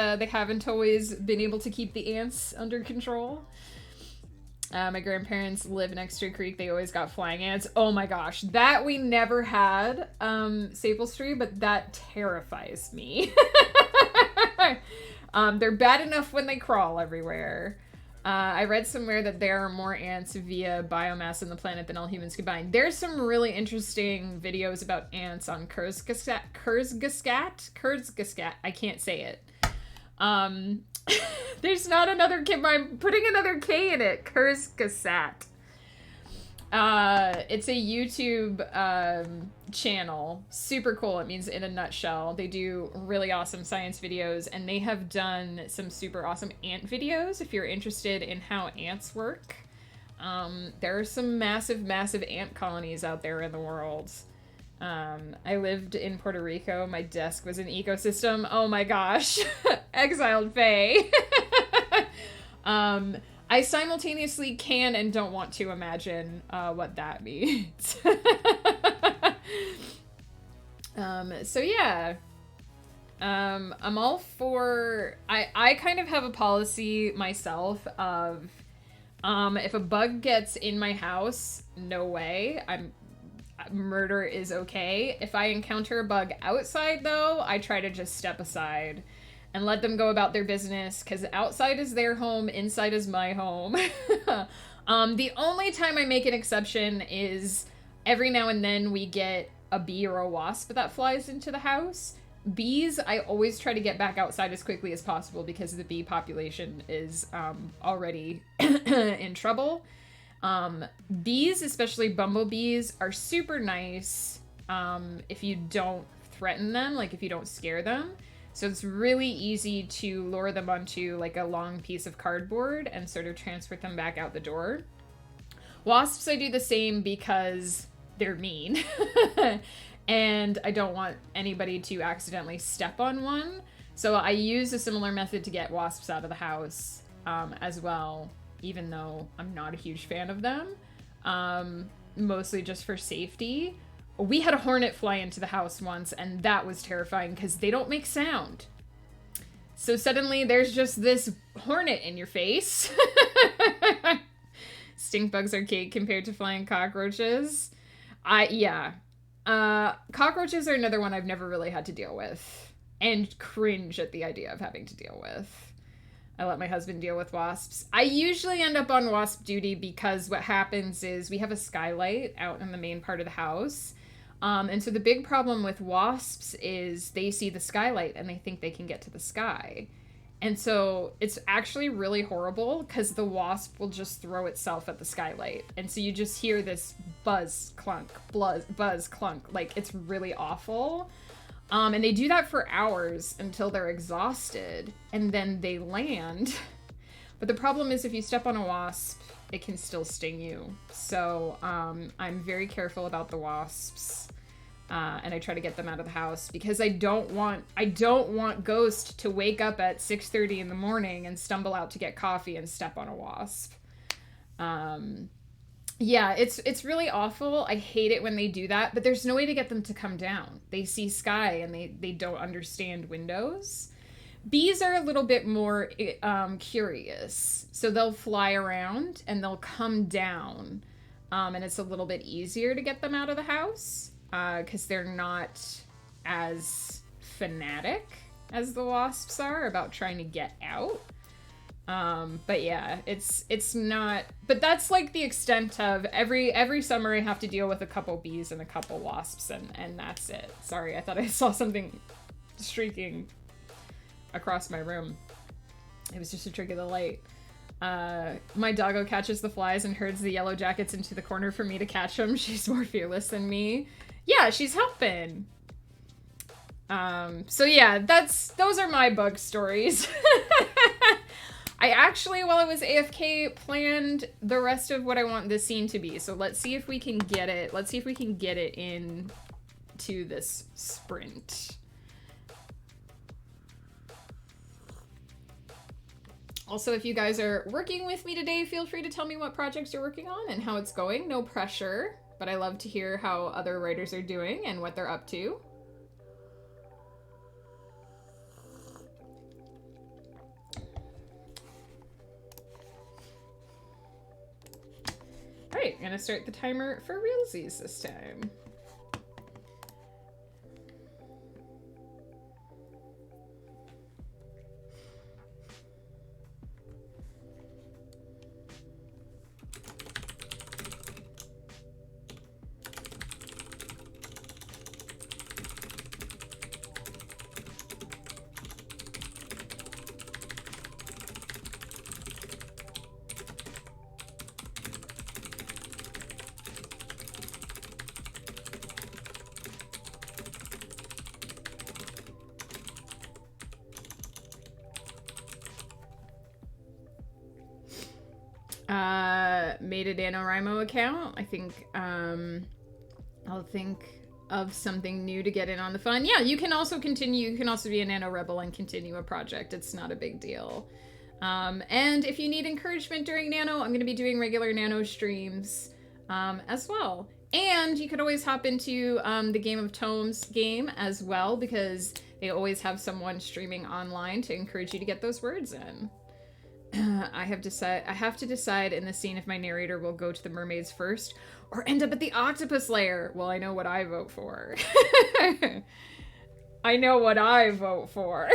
always been able to keep the ants under control. My grandparents live next to a creek. They always got flying ants. Oh my gosh, that we never had, Saplestry, but that terrifies me. They're bad enough when they crawl everywhere. I read somewhere that there are more ants via biomass on the planet than all humans combined. There's some really interesting videos about ants on Kurzgesagt. I can't say it. There's not another K. I'm putting another K in it. Kurzgesagt. It's a YouTube channel. Super cool. It means in a nutshell. They do really awesome science videos, and they have done some super awesome ant videos if you're interested in how ants work. There are some massive ant colonies out there in the world. I lived in Puerto Rico. My desk was an ecosystem. Oh my gosh. Exiled Fae. I simultaneously can and don't want to imagine what that means. So yeah. I'm all for... I kind of have a policy myself of if a bug gets in my house, no way. Murder is okay. If I encounter a bug outside, though, I try to just step aside and let them go about their business, because outside is their home, inside is my home. The only time I make an exception is every now and then we get a bee or a wasp that flies into the house. Bees, I always try to get back outside as quickly as possible because the bee population is already in trouble. Bees, especially bumblebees, are super nice if you don't threaten them, like if you don't scare them. So it's really easy to lure them onto like a long piece of cardboard and sort of transport them back out the door. Wasps, I do the same because they're mean. And I don't want anybody to accidentally step on one. So I use a similar method to get wasps out of the house as well, even though I'm not a huge fan of them. Mostly just for safety. We had a hornet fly into the house once, and that was terrifying because they don't make sound. So suddenly there's just this hornet in your face. Stink bugs are cake compared to flying cockroaches. Cockroaches are another one I've never really had to deal with, and cringe at the idea of having to deal with. I let my husband deal with wasps. I usually end up on wasp duty because what happens is we have a skylight out in the main part of the house. And so the big problem with wasps is they see the skylight and they think they can get to the sky. And so it's actually really horrible because the wasp will just throw itself at the skylight. And so you just hear this buzz, clunk, buzz, clunk. Like, it's really awful. And they do that for hours until they're exhausted. And then they land. But the problem is if you step on a wasp, it can still sting you. So I'm very careful about the wasps. And I try to get them out of the house because I don't want Ghost to wake up at 6:30 in the morning and stumble out to get coffee and step on a wasp. Yeah, it's really awful. I hate it when they do that, but there's no way to get them to come down. They see sky and they don't understand windows. Bees are a little bit more curious, so they'll fly around and they'll come down, and it's a little bit easier to get them out of the house. Because they're not as fanatic as the wasps are about trying to get out. But yeah, it's not. But that's like the extent of every summer I have to deal with a couple bees and a couple wasps, and that's it. Sorry, I thought I saw something streaking across my room. It was just a trick of the light. My doggo catches the flies and herds the yellow jackets into the corner for me to catch them. She's more fearless than me. Yeah, she's helping. So yeah, those are my bug stories. I actually, while I was AFK, planned the rest of what I want this scene to be. So let's see if we can get it. Let's see if we can get it in to this sprint. Also, if you guys are working with me today, feel free to tell me what projects you're working on and how it's going. No pressure. But I love to hear how other writers are doing and what they're up to. All right, I'm gonna start the timer for realsies this time. Made a NaNoWriMo account. I think I'll think of something new to get in on the fun. Yeah, you can also continue. You can also be a NaNoRebel and continue a project. It's not a big deal. And if you need encouragement during Nano, I'm going to be doing regular Nano streams as well. And you could always hop into the Game of Tomes game as well, because they always have someone streaming online to encourage you to get those words in. I have to decide in the scene if my narrator will go to the mermaids first or end up at the octopus lair. Well, I know what I vote for. I know what I vote for.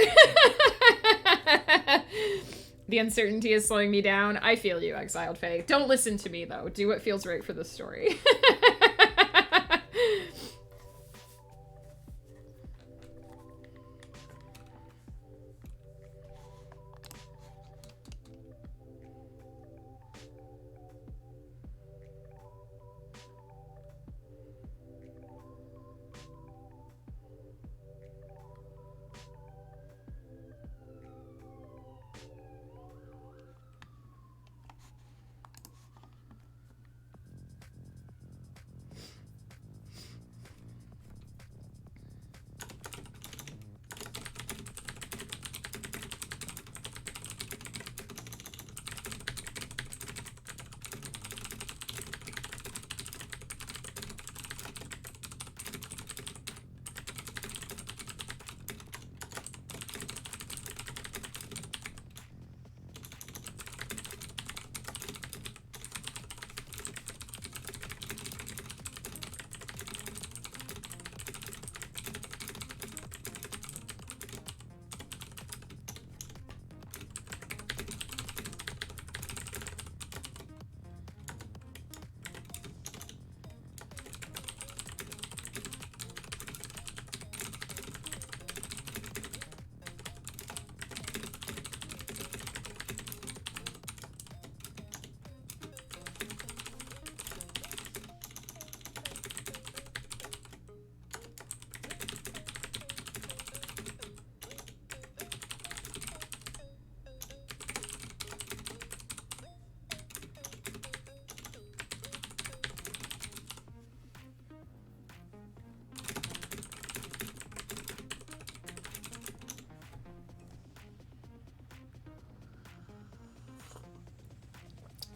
The uncertainty is slowing me down. I feel you, Exiled Fae. Don't listen to me, though. Do what feels right for the story.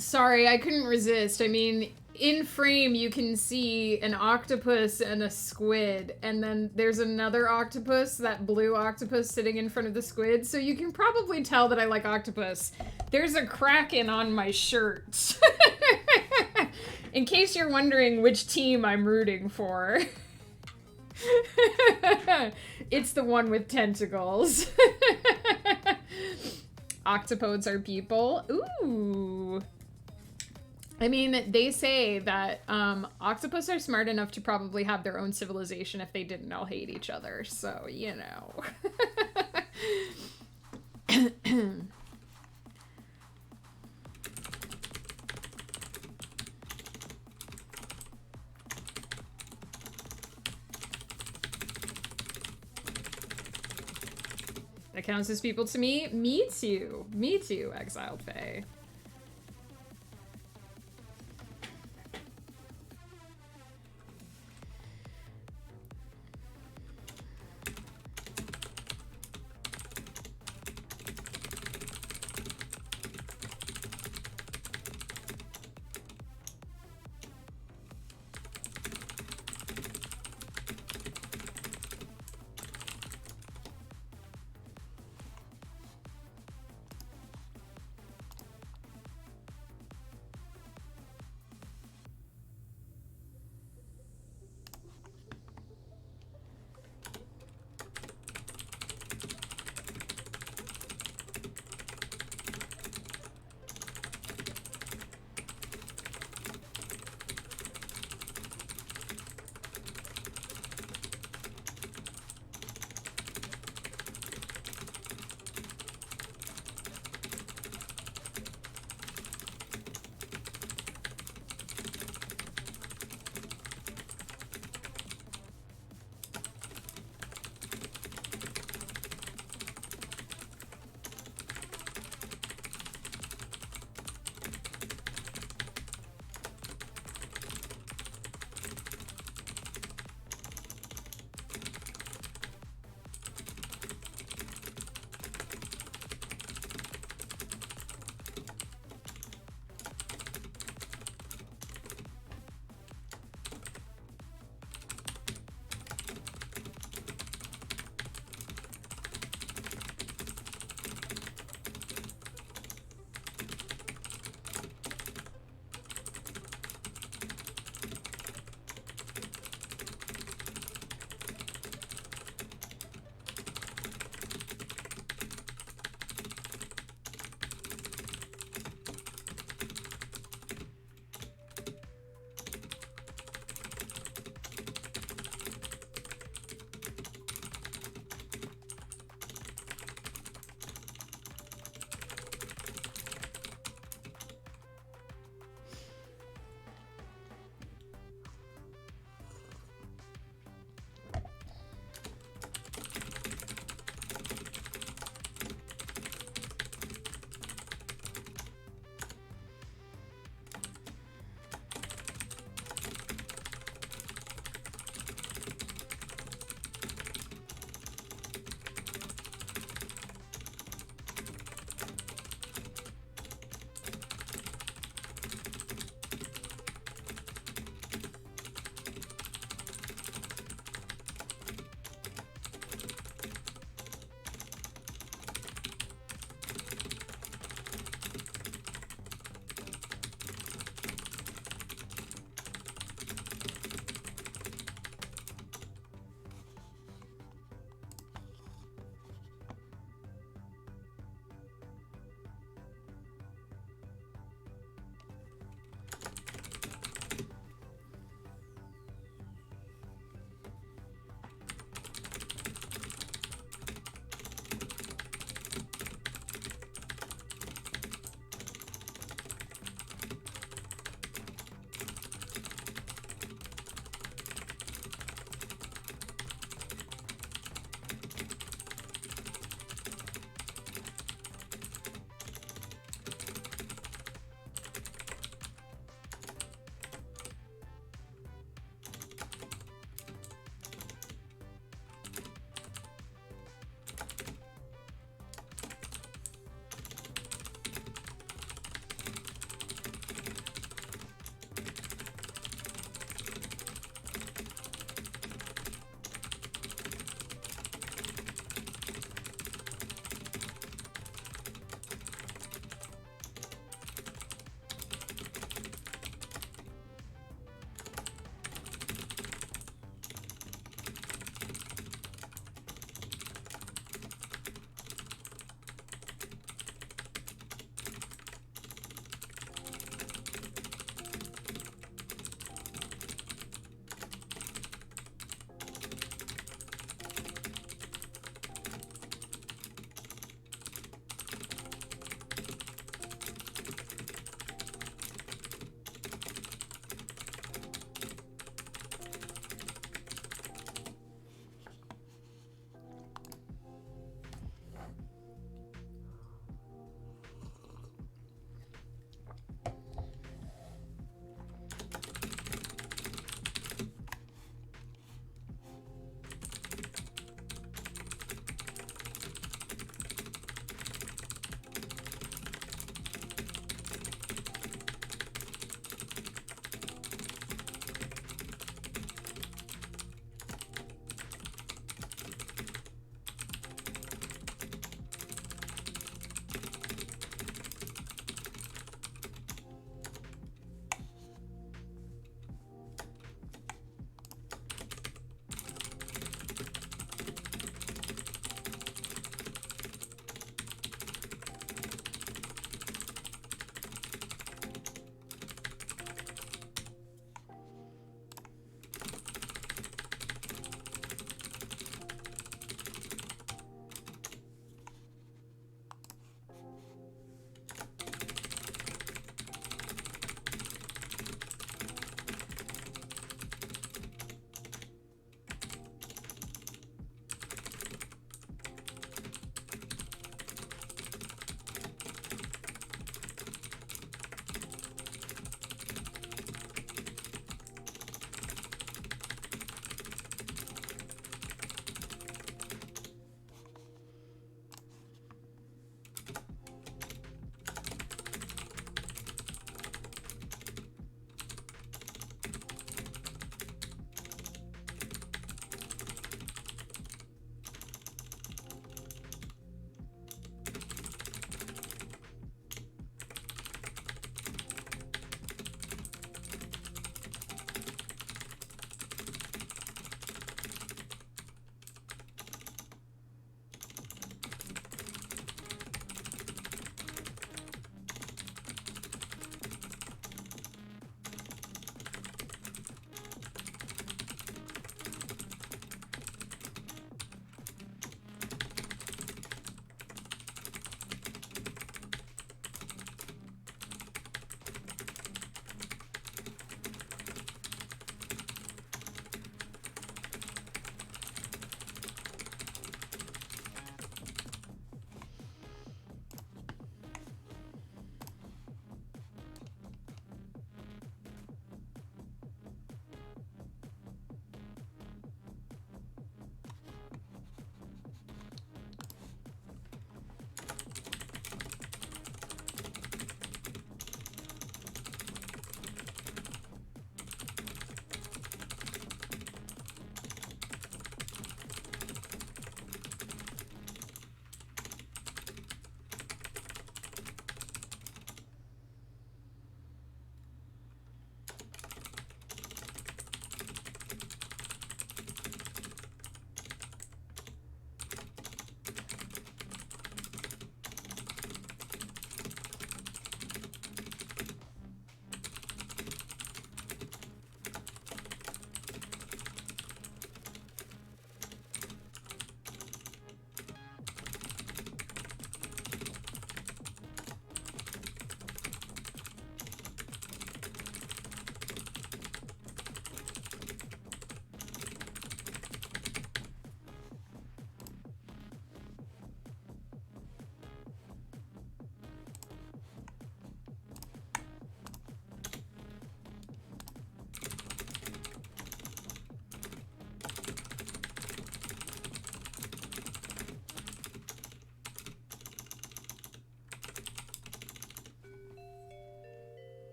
Sorry, I couldn't resist. I mean, in frame you can see an octopus and a squid, and then there's another octopus, that blue octopus sitting in front of the squid, so you can probably tell that I like octopus. There's a kraken on my shirt. In case you're wondering which team I'm rooting for. It's the one with tentacles. Octopodes are people. Ooh. I mean, they say that octopus are smart enough to probably have their own civilization if they didn't all hate each other. So, you know. That counts as people to me. Me too. Me too, Exiled Fae.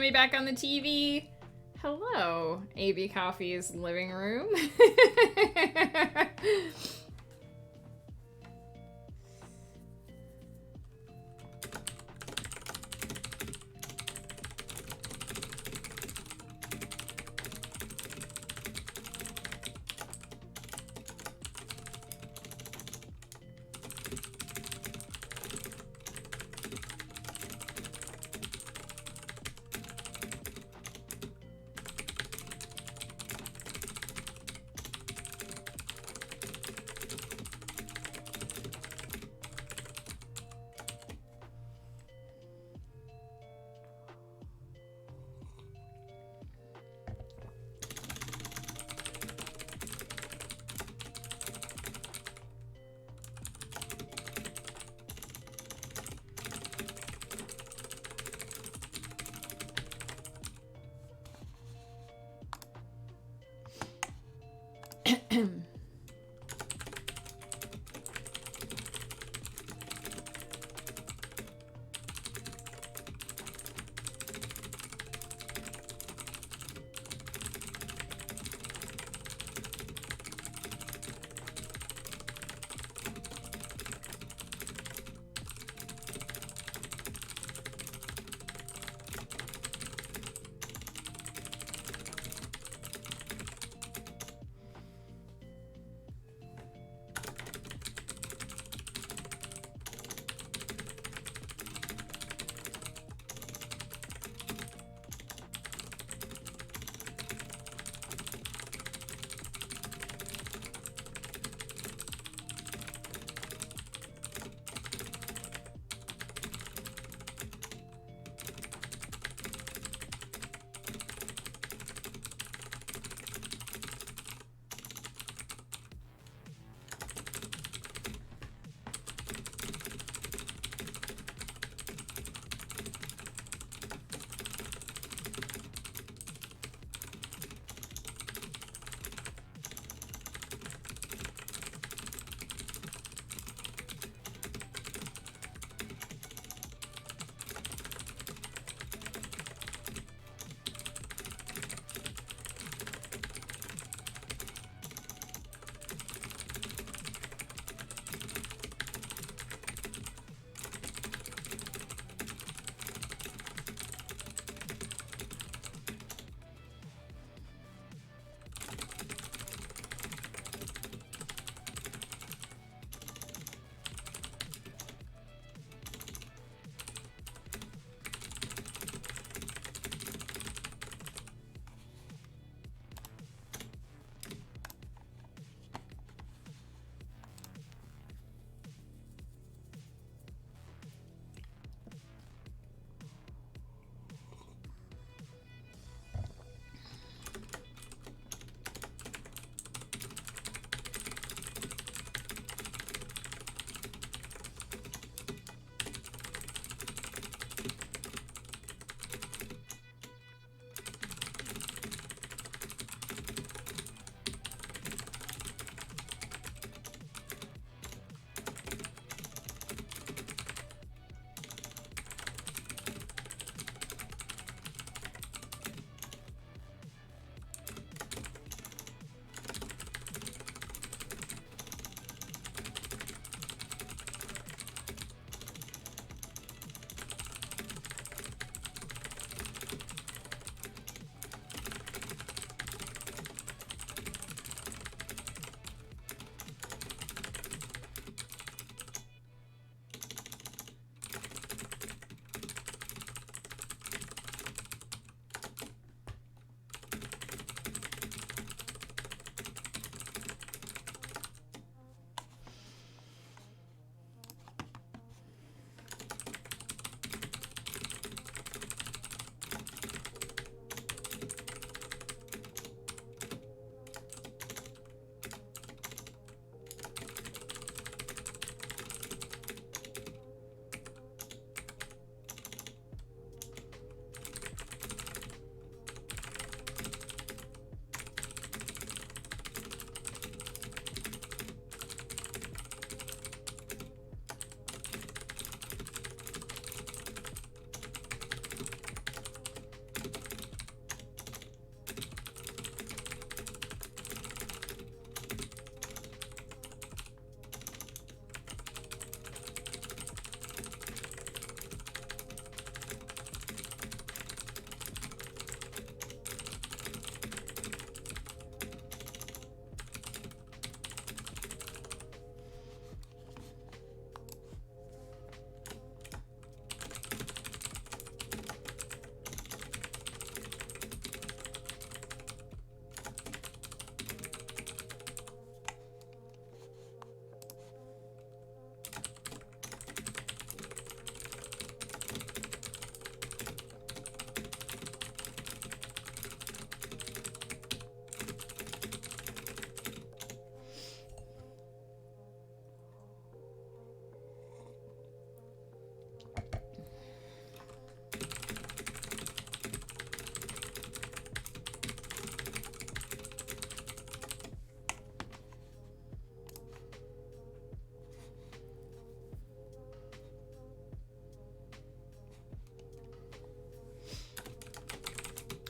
coming back on the TV. Hello, AB Coffee's living room.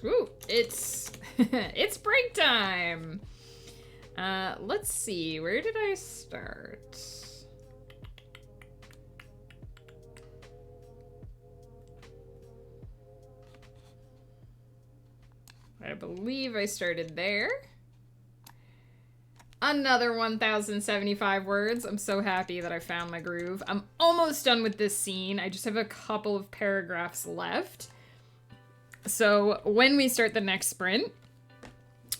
Ooh, it's it's break time. Let's see, where did I start? I believe I started there. Another 1,075 words. I'm so happy that I found my groove. I'm almost done with this scene. I just have a couple of paragraphs left. So when we start the next sprint,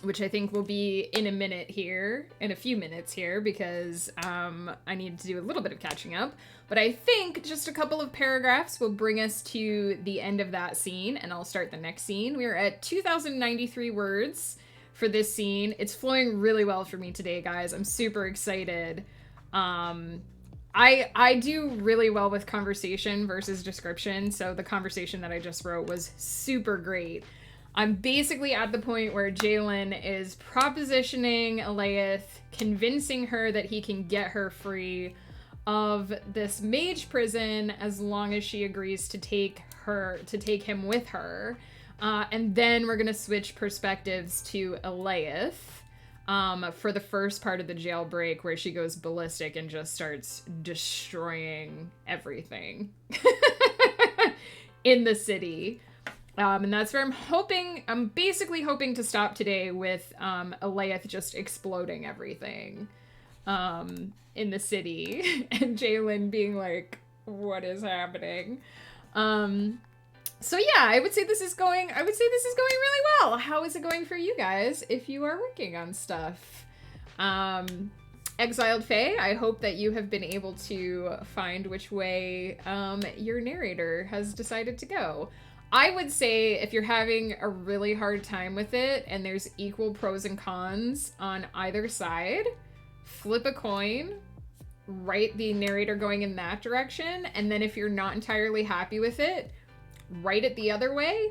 which I think will be in a few minutes here, because I need to do a little bit of catching up. But I think just a couple of paragraphs will bring us to the end of that scene, and I'll start the next scene. We are at 2,093 words for this scene. It's flowing really well for me today, guys. I'm super excited. I do really well with conversation versus description, so the conversation that I just wrote was super great. I'm basically at the point where Jalen is propositioning Elaith, convincing her that he can get her free of this mage prison as long as she agrees to take him with her. And then we're gonna switch perspectives to Elaith for the first part of the jailbreak, where she goes ballistic and just starts destroying everything in the city. And that's where I'm basically hoping to stop today with Elaith just exploding everything in the city and Jalen being like, what is happening? So yeah, I would say this is going really well. How is it going for you guys if you are working on stuff? Exiled Fae, I hope that you have been able to find which way your narrator has decided to go. I would say if you're having a really hard time with it and there's equal pros and cons on either side, flip a coin, write the narrator going in that direction, and then if you're not entirely happy with it, write it the other way,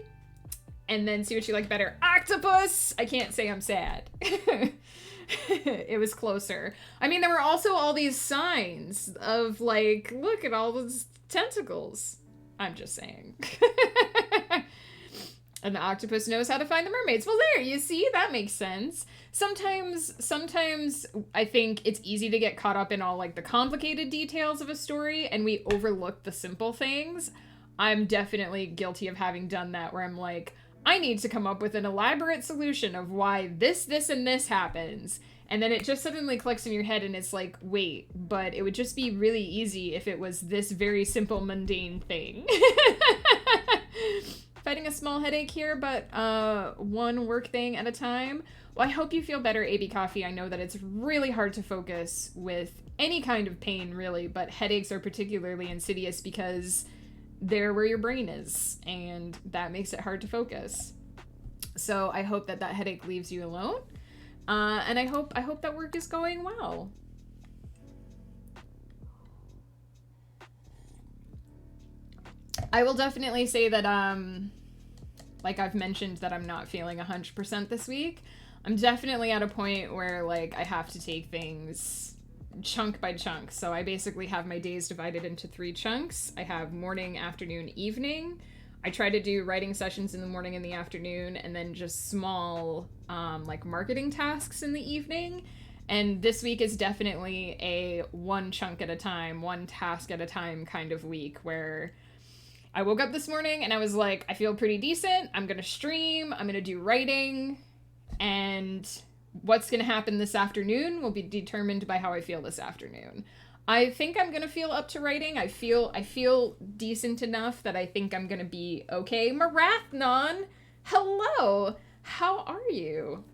and then see what you like better. Octopus! I can't say I'm sad. It was closer. I mean, there were also all these signs of like, look at all those tentacles. I'm just saying. And the octopus knows how to find the mermaids. Well, there, you see? That makes sense. Sometimes I think it's easy to get caught up in all like the complicated details of a story and we overlook the simple things. I'm definitely guilty of having done that, where I'm like, I need to come up with an elaborate solution of why this, and this happens. And then it just suddenly clicks in your head and it's like, wait, but it would just be really easy if it was this very simple, mundane thing. Fighting a small headache here, but one work thing at a time. Well, I hope you feel better, AB Coffee. I know that it's really hard to focus with any kind of pain, really, but headaches are particularly insidious because they're where your brain is, and that makes it hard to focus. So I hope that headache leaves you alone. And I hope that work is going well. I will definitely say that, like I've mentioned that I'm not feeling 100% this week. I'm definitely at a point where, like, I have to take things chunk by chunk. So I basically have my days divided into 3 chunks. I have morning, afternoon, evening. I try to do writing sessions in the morning and the afternoon, and then just small, like, marketing tasks in the evening. And this week is definitely a one chunk at a time, one task at a time kind of week, where I woke up this morning and I was like, I feel pretty decent. I'm going to stream. I'm going to do writing. And what's going to happen this afternoon will be determined by how I feel this afternoon. I think I'm going to feel up to writing. I feel decent enough that I think I'm going to be okay. Marathnon, hello. How are you?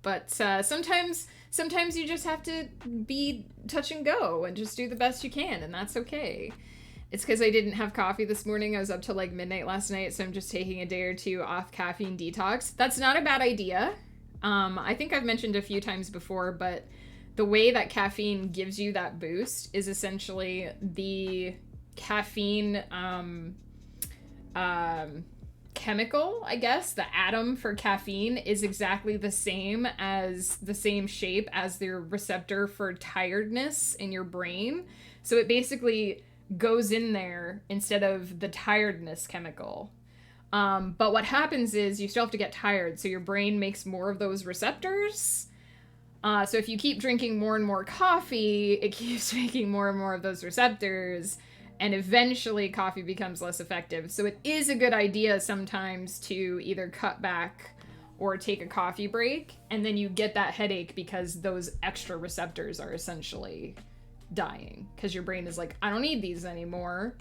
But sometimes you just have to be touch and go and just do the best you can, and that's okay. It's because I didn't have coffee this morning. I was up till like midnight last night, so I'm just taking a day or two off caffeine detox. That's not a bad idea. I think I've mentioned a few times before, but the way that caffeine gives you that boost is essentially the caffeine chemical, I guess. The atom for caffeine is exactly the same shape as the receptor for tiredness in your brain. So it basically goes in there instead of the tiredness chemical. But what happens is you still have to get tired, so your brain makes more of those receptors. So if you keep drinking more and more coffee, it keeps making more and more of those receptors, and eventually coffee becomes less effective. So it is a good idea sometimes to either cut back or take a coffee break, and then you get that headache because those extra receptors are essentially dying, because your brain is like, I don't need these anymore.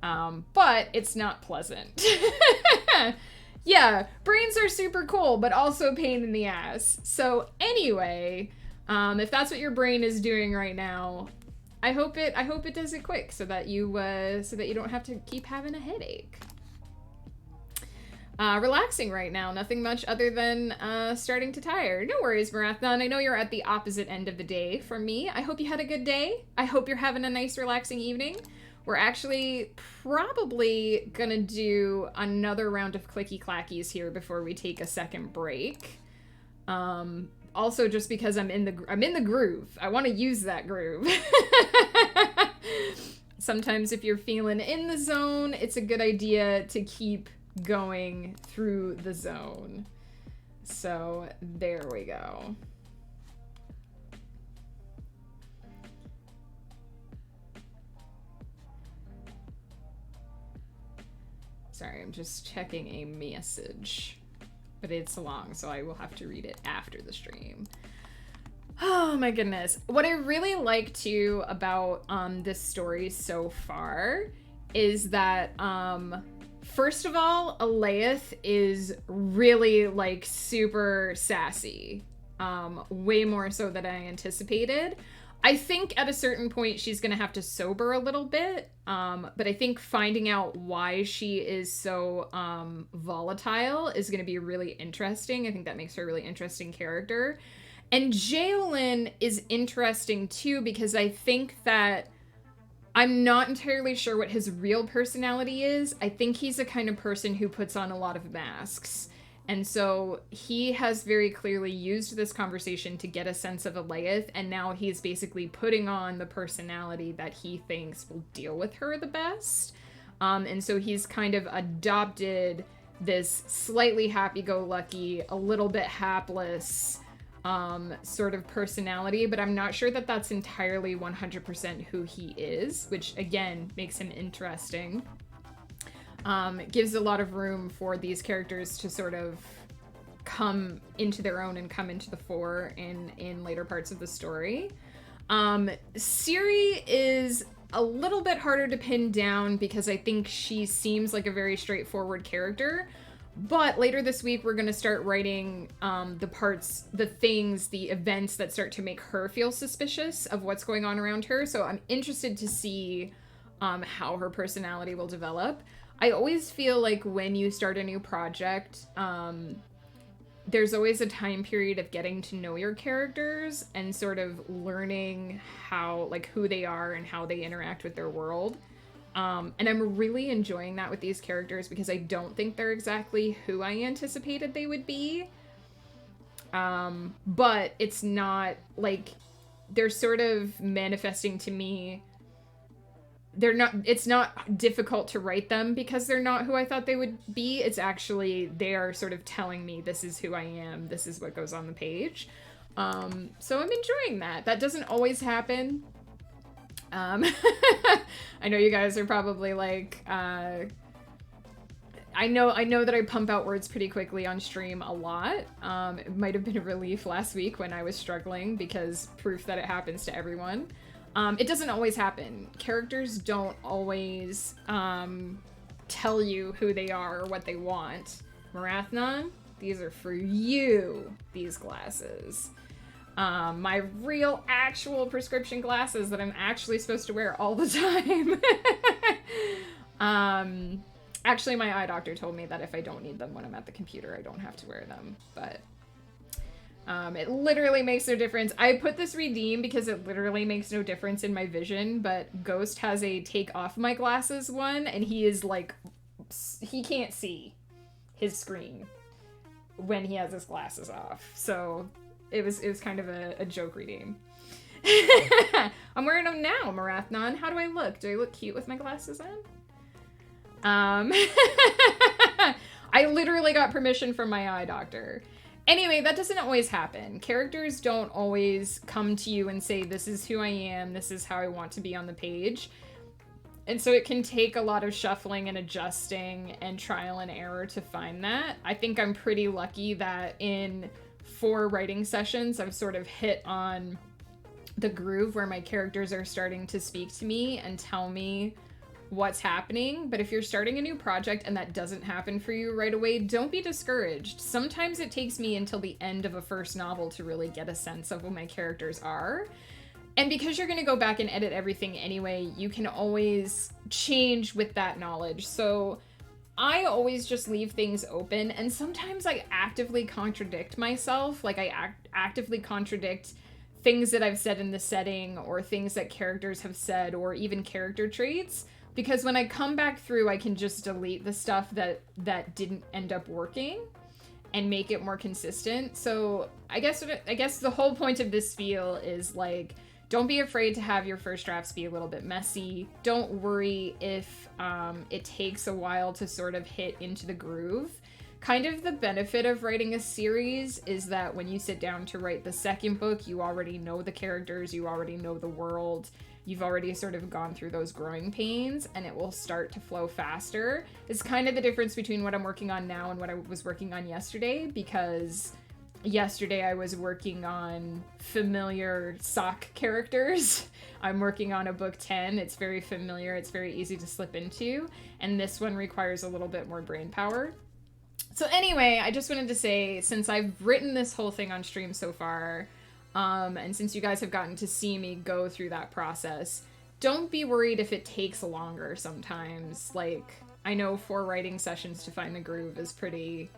But it's not pleasant. Yeah, brains are super cool, but also a pain in the ass. So anyway, if that's what your brain is doing right now, I hope it does it quick so that you don't have to keep having a headache. Relaxing right now, nothing much other than starting to tire. No worries, Marathon. I know you're at the opposite end of the day from me. I hope you had a good day. I hope you're having a nice, relaxing evening. We're actually probably gonna do another round of clicky clackies here before we take a second break. Also, just because I'm in the groove. I want to use that groove. Sometimes if you're feeling in the zone, it's a good idea to keep going through the zone. So there we go. Sorry, I'm just checking a message, but it's long, so I will have to read it after the stream. Oh my goodness. What I really like too about this story so far is that first of all, Alethea is really like super sassy. Way more so than I anticipated. I think at a certain point she's gonna have to sober a little bit, but I think finding out why she is so volatile is gonna be really interesting. I think that makes her a really interesting character. And Jaolin is interesting too, because I think that I'm not entirely sure what his real personality is. I think he's the kind of person who puts on a lot of masks. And so he has very clearly used this conversation to get a sense of Alethea, and now he's basically putting on the personality that he thinks will deal with her the best. And so he's kind of adopted this slightly happy-go-lucky, a little bit hapless sort of personality, but I'm not sure that that's entirely 100% who he is, which again makes him interesting. Gives a lot of room for these characters to sort of come into their own and come into the fore in later parts of the story. Ciri is a little bit harder to pin down because I think she seems like a very straightforward character. But later this week, we're going to start writing the events that start to make her feel suspicious of what's going on around her. So I'm interested to see how her personality will develop. I always feel like when you start a new project, there's always a time period of getting to know your characters and sort of learning how, like, who they are and how they interact with their world. And I'm really enjoying that with these characters because I don't think they're exactly who I anticipated they would be. But it's not, like, they're sort of manifesting to me. It's not difficult to write them because they're not who I thought they would be. It's actually, they are sort of telling me this is who I am. This is what goes on the page. So I'm enjoying that. That doesn't always happen. I know you guys are probably like, I know that I pump out words pretty quickly on stream a lot. It might have been a relief last week when I was struggling because proof that it happens to everyone. It doesn't always happen. Characters don't always tell you who they are or what they want. Marathon, these are for you, these glasses. My real, actual prescription glasses that I'm actually supposed to wear all the time. Actually, my eye doctor told me that if I don't need them when I'm at the computer, I don't have to wear them, but it literally makes no difference. I put this redeem because it literally makes no difference in my vision, but Ghost has a take off my glasses one, and he is like, he can't see his screen when he has his glasses off, so it was kind of a joke redeem. I'm wearing them now, Marathon. How do I look? Do I look cute with my glasses on? I literally got permission from my eye doctor. Anyway, that doesn't always happen. Characters don't always come to you and say, this is who I am, this is how I want to be on the page. And so it can take a lot of shuffling and adjusting and trial and error to find that. I think I'm pretty lucky that in 4 writing sessions, I've sort of hit on the groove where my characters are starting to speak to me and tell me what's happening. But if you're starting a new project and that doesn't happen for you right away, don't be discouraged. Sometimes it takes me until the end of a first novel to really get a sense of what my characters are. And because you're going to go back and edit everything anyway, you can always change with that knowledge. So I always just leave things open, and sometimes I actively contradict myself. Like I actively contradict things that I've said in the setting or things that characters have said or even character traits, because when I come back through, I can just delete the stuff that didn't end up working and make it more consistent. So I guess the whole point of this feel is like, don't be afraid to have your first drafts be a little bit messy. Don't worry if it takes a while to sort of hit into the groove. Kind of the benefit of writing a series is that when you sit down to write the second book, you already know the characters, you already know the world, you've already sort of gone through those growing pains, and it will start to flow faster. It's kind of the difference between what I'm working on now and what I was working on yesterday, because yesterday I was working on familiar sock characters. I'm working on a book 10. It's very familiar. It's very easy to slip into. And this one requires a little bit more brain power. So anyway, I just wanted to say, since I've written this whole thing on stream so far, and since you guys have gotten to see me go through that process, don't be worried if it takes longer sometimes. Like, I know 4 writing sessions to find the groove is pretty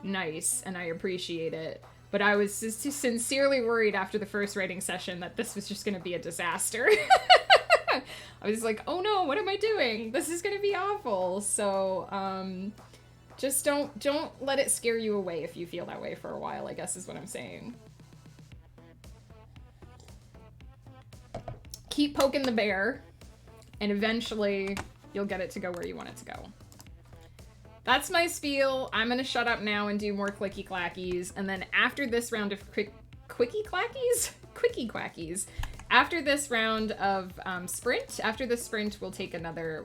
nice, and I appreciate it. But I was sincerely worried after the first writing session that this was just going to be a disaster. I was like, oh no, what am I doing? This is going to be awful. So, just don't let it scare you away if you feel that way for a while, I guess is what I'm saying. Keep poking the bear, and eventually you'll get it to go where you want it to go. That's my spiel. I'm gonna shut up now and do more clicky clackies, and then after this round of quickie quackies, after this round of sprint, after the sprint, we'll take another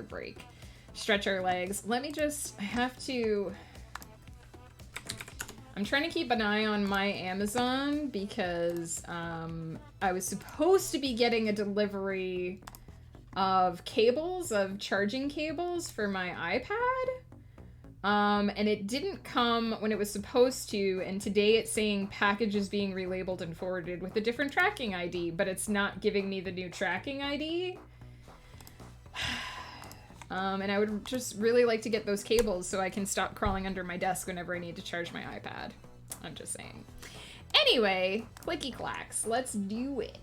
break. Stretch our legs. I'm trying to keep an eye on my Amazon because I was supposed to be getting a delivery of cables, of charging cables for my iPad. And it didn't come when it was supposed to, and today it's saying package is being relabeled and forwarded with a different tracking ID, but it's not giving me the new tracking ID. And I would just really like to get those cables so I can stop crawling under my desk whenever I need to charge my iPad. I'm just saying. Anyway, clicky clacks, let's do it.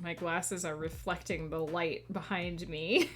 My glasses are reflecting the light behind me.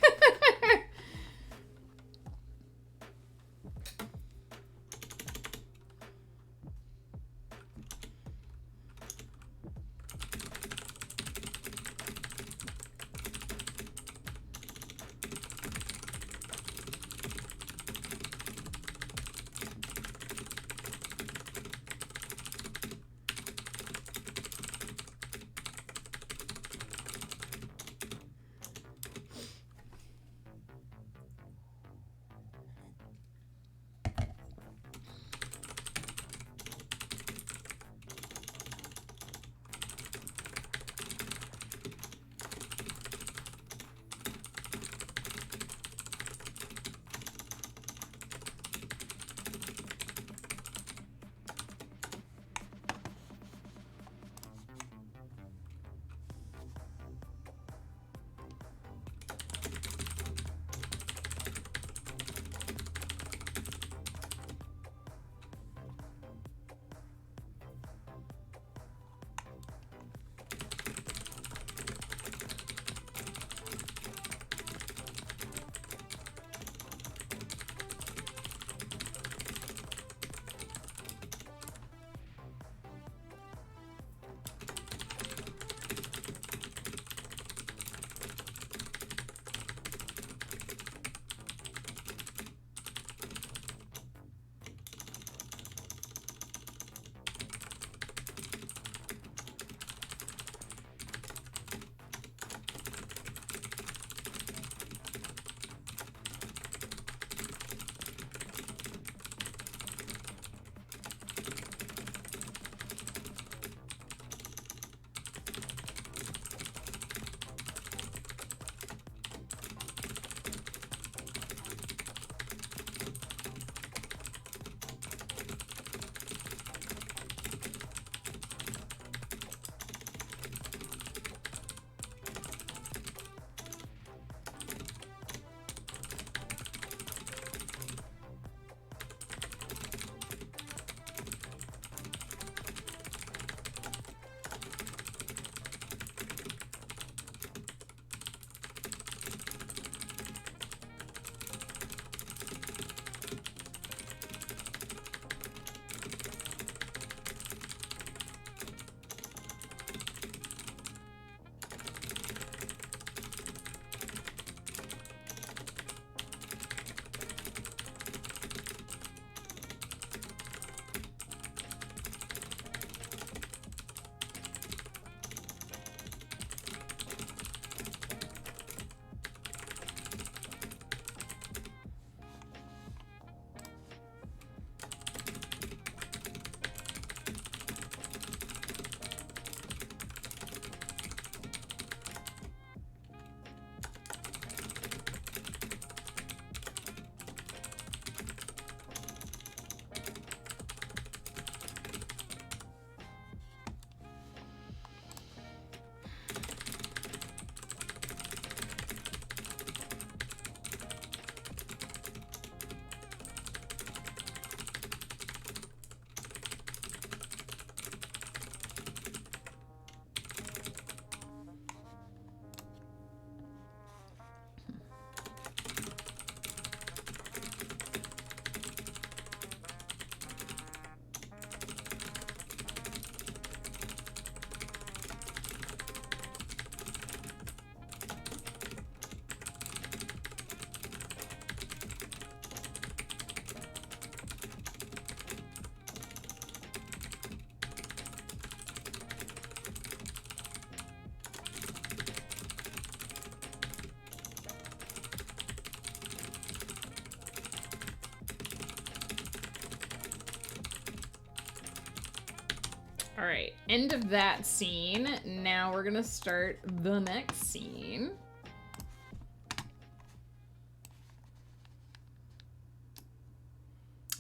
All right, end of that scene. Now we're gonna start the next scene.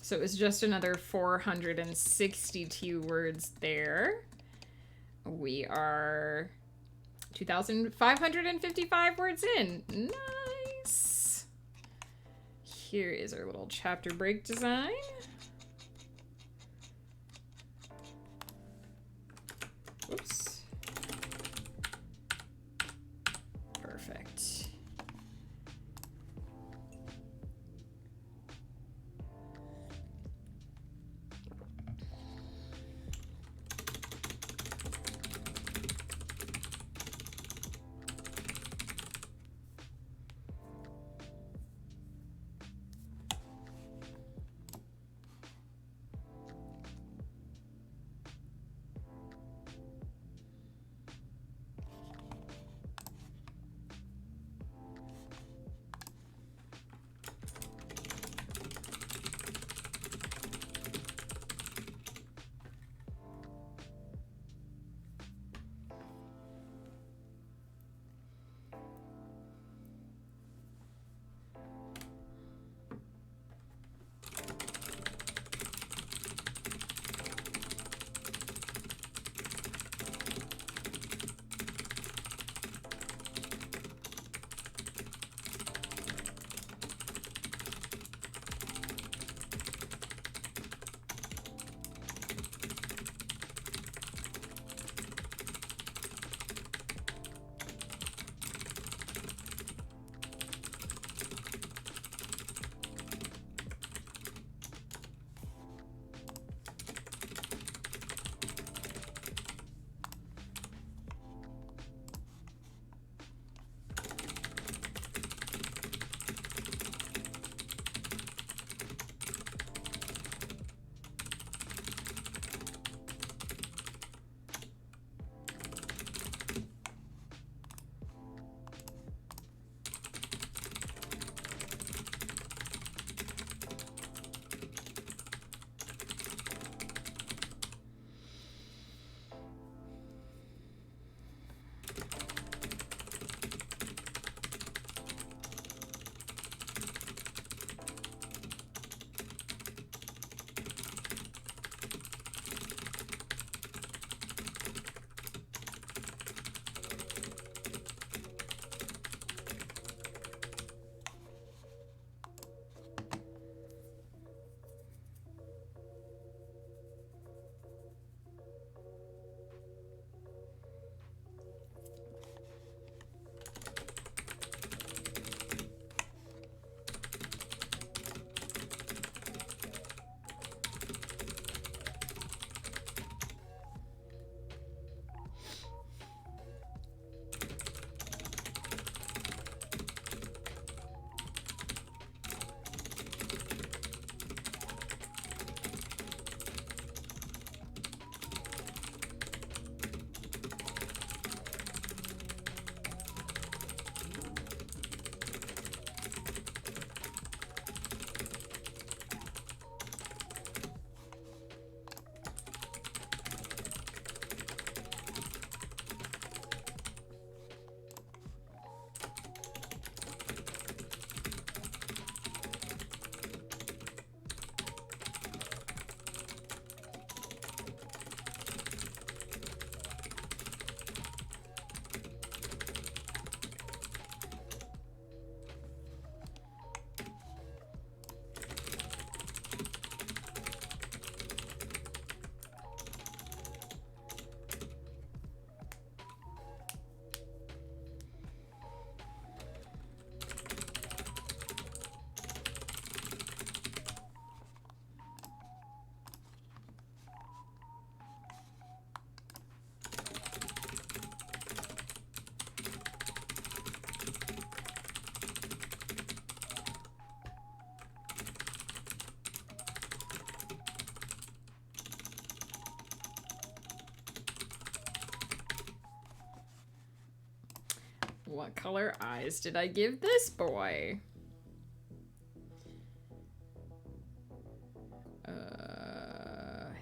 So it was just another 462 words there. We are 2,555 words in. Nice. Here is our little chapter break design. Oops. Perfect. What color eyes did I give this boy?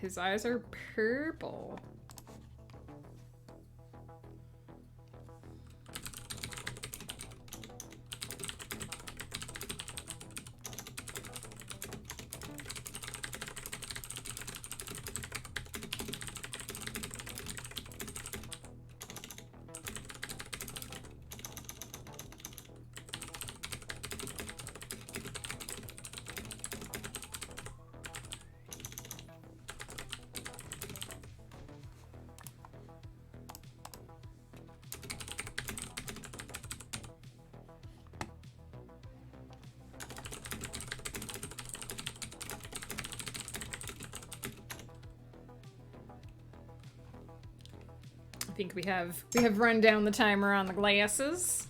His eyes are purple. I think we have run down the timer on the glasses.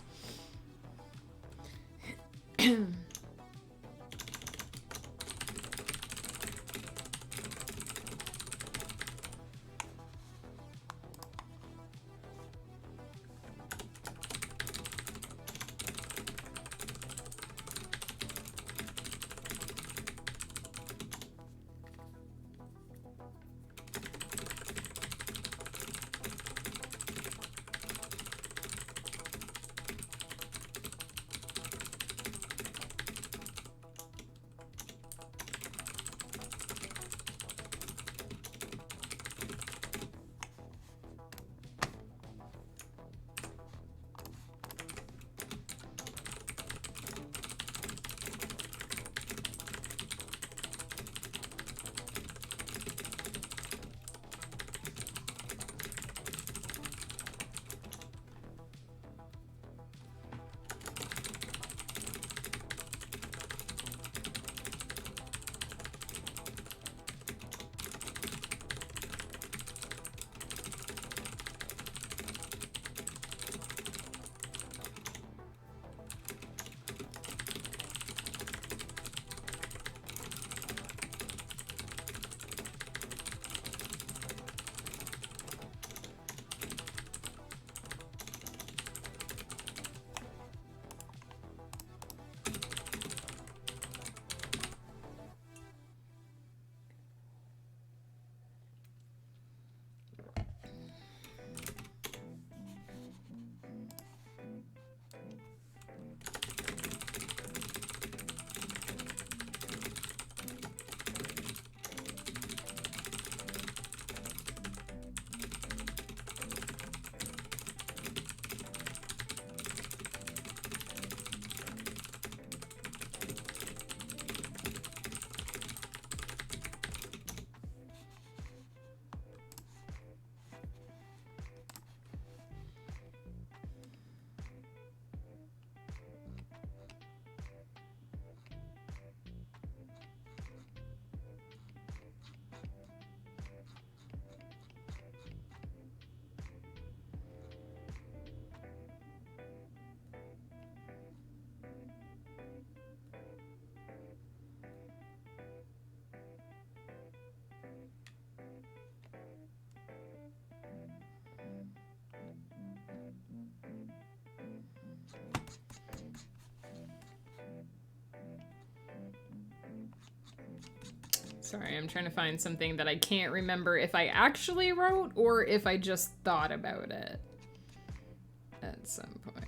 Sorry, I'm trying to find something that I can't remember if I actually wrote or if I just thought about it at some point.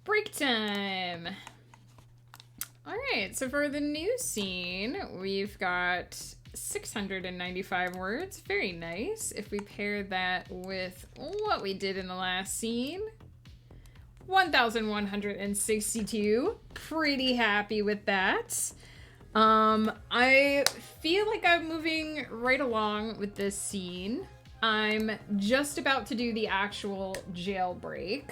Break time. All right, so for the new scene, we've got 695 words. Very nice. If we pair that with what we did in the last scene, 1,162. Pretty happy with that. I feel like I'm moving right along with this scene. I'm just about to do the actual jailbreak.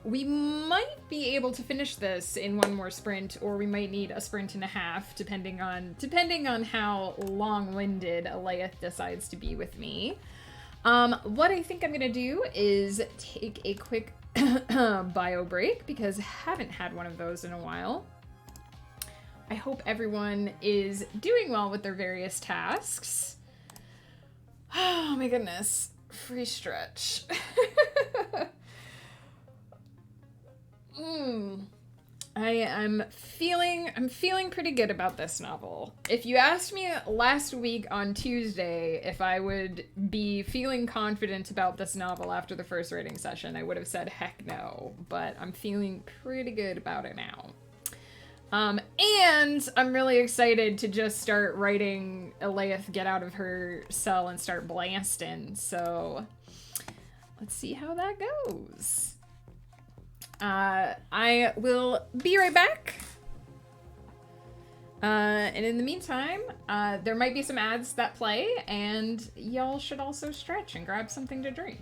We might be able to finish this in one more sprint, or we might need a sprint and a half, depending on how long-winded Aleyith decides to be with me. What I think I'm gonna do is take a quick bio break, because I haven't had one of those in a while. I hope everyone is doing well with their various tasks. Oh my goodness. Free stretch. I'm feeling pretty good about this novel. If you asked me last week on Tuesday if I would be feeling confident about this novel after the first writing session, I would have said heck no, but I'm feeling pretty good about it now. And I'm really excited to just start writing Aleyith get out of her cell and start blasting, so let's see how that goes. I will be right back. And in the meantime, there might be some ads that play, and y'all should also stretch and grab something to drink.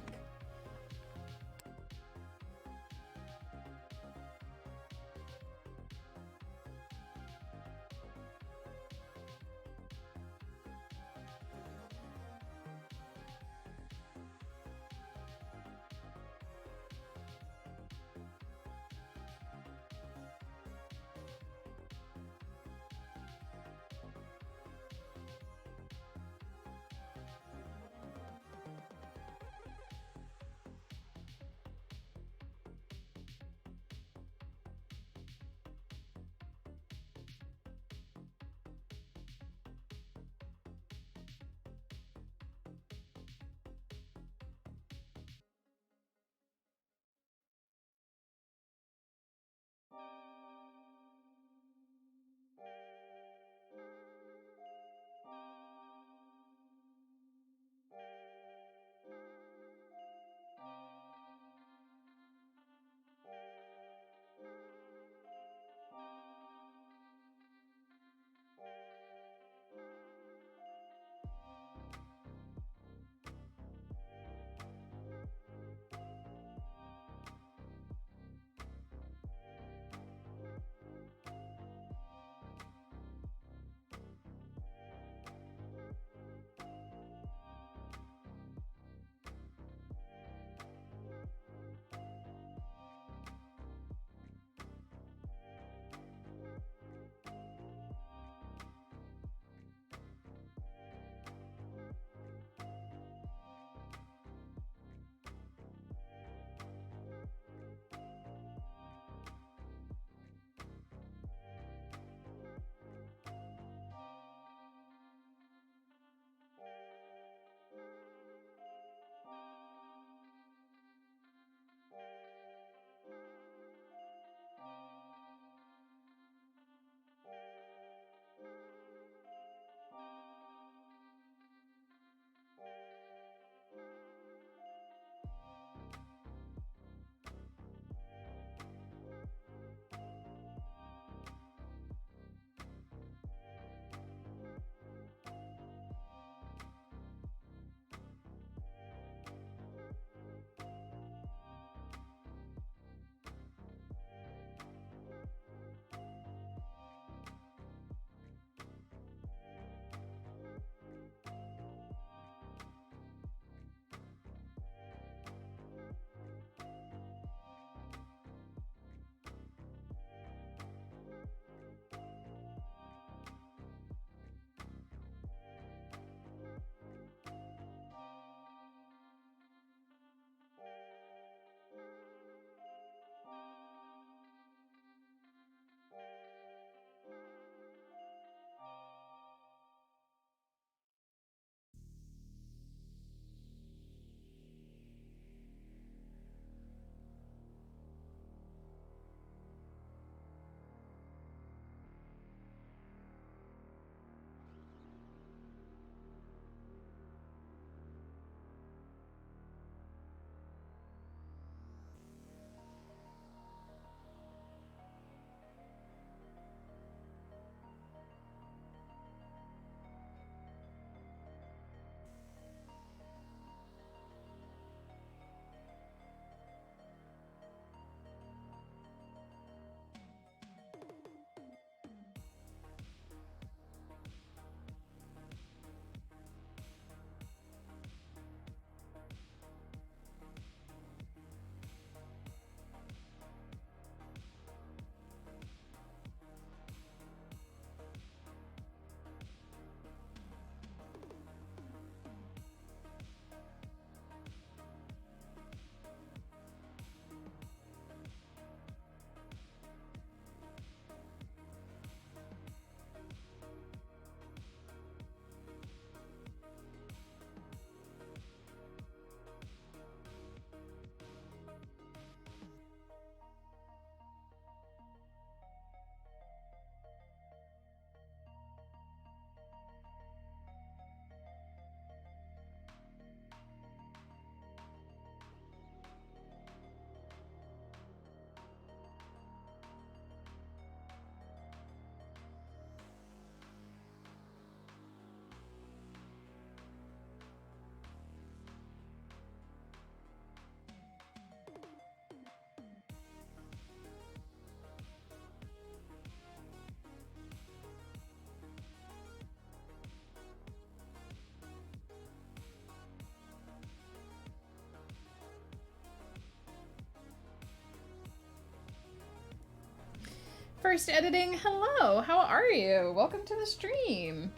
First Editing, hello, how are you? Welcome to the stream.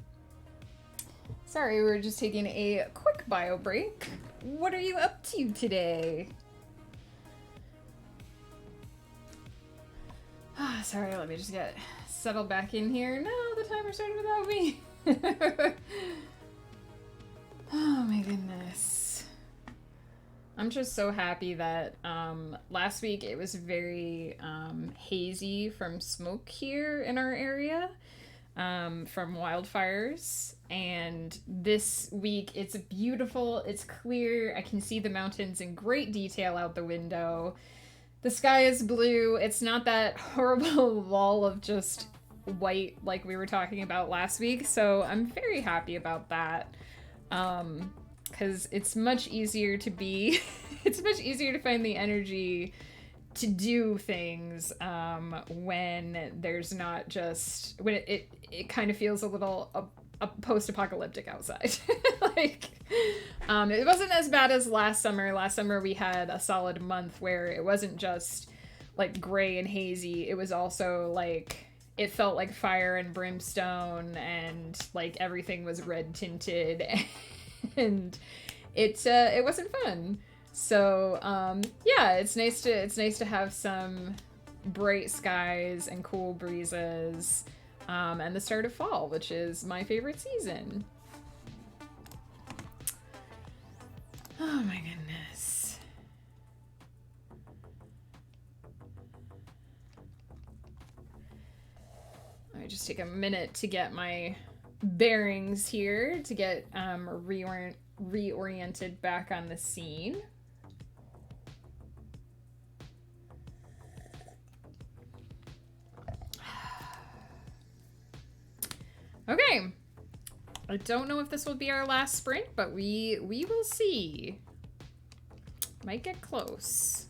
Sorry, we were just taking a quick bio break. What are you up to today? Sorry, let me just get settled back in here. No, the timer started without me. Oh my goodness. I'm just so happy that last week it was very hazy from smoke here in our area from wildfires. And this week it's beautiful, it's clear, I can see the mountains in great detail out the window. The sky is blue. It's not that horrible wall of just white like we were talking about last week, so I'm very happy about that. Because it's much easier to be, it's much easier to find the energy to do things when there's not just, when it kind of feels a little post-apocalyptic outside. Like, it wasn't as bad as last summer. Last summer we had a solid month where it wasn't just like gray and hazy. It was also like, it felt like fire and brimstone and like everything was red tinted and it wasn't fun. So yeah, it's nice to have some bright skies and cool breezes and the start of fall, which is my favorite season. Oh my goodness. Let me just take a minute to get my bearings here, to get reoriented back on the scene. Okay. I don't know if this will be our last sprint, but we will see. Might get close.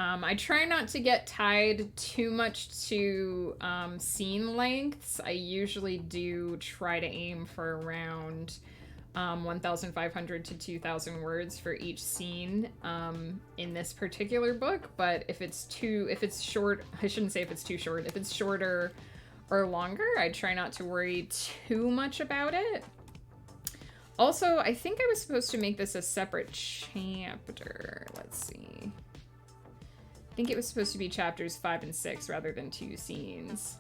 I try not to get tied too much to scene lengths. I usually do try to aim for around 1,500 to 2,000 words for each scene in this particular book. But if it's short, I shouldn't say if it's too short. If it's shorter or longer, I try not to worry too much about it. Also, I think I was supposed to make this a separate chapter. Let's see. I think it was supposed to be chapters 5 and 6 rather than 2 scenes.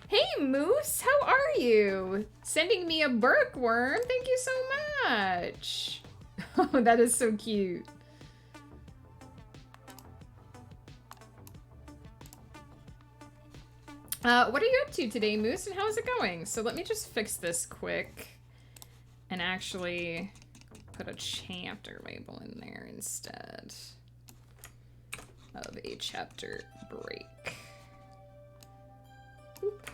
Hey, Moose, how are you? Sending me a bookworm. Thank you so much. Oh, that is so cute. What are you up to today, Moose, and how is it going? So let me just fix this quick and actually put a chapter label in there instead of a chapter break. Oop.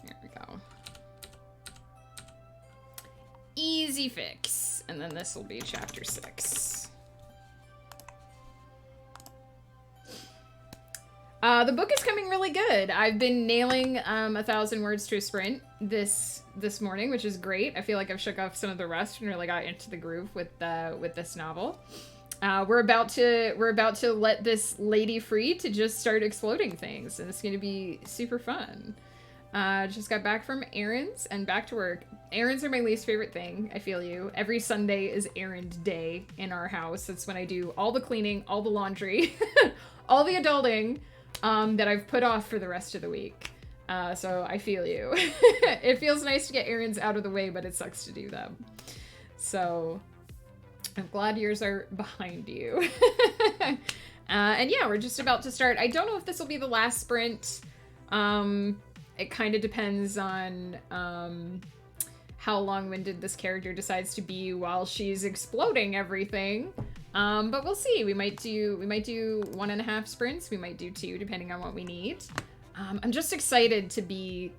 There we go. Easy fix. And then this will be chapter 6. The book is coming really good. I've been nailing 1,000 words to a sprint this morning, which is great. I feel like I've shook off some of the rust and really got into the groove with this novel. We're about to let this lady free to just start exploding things, and it's going to be super fun. Just got back from errands and back to work. Errands are my least favorite thing. I feel you. Every Sunday is errand day in our house. That's when I do all the cleaning, all the laundry, all the adulting that I've put off for the rest of the week. So I feel you. It feels nice to get errands out of the way, but it sucks to do them. So I'm glad yours are behind you. And yeah, we're just about to start. I don't know if this will be the last sprint. It kind of depends on how long-winded this character decides to be while she's exploding everything. But we'll see. We might do 1.5 sprints. We might do 2, depending on what we need. I'm just excited to be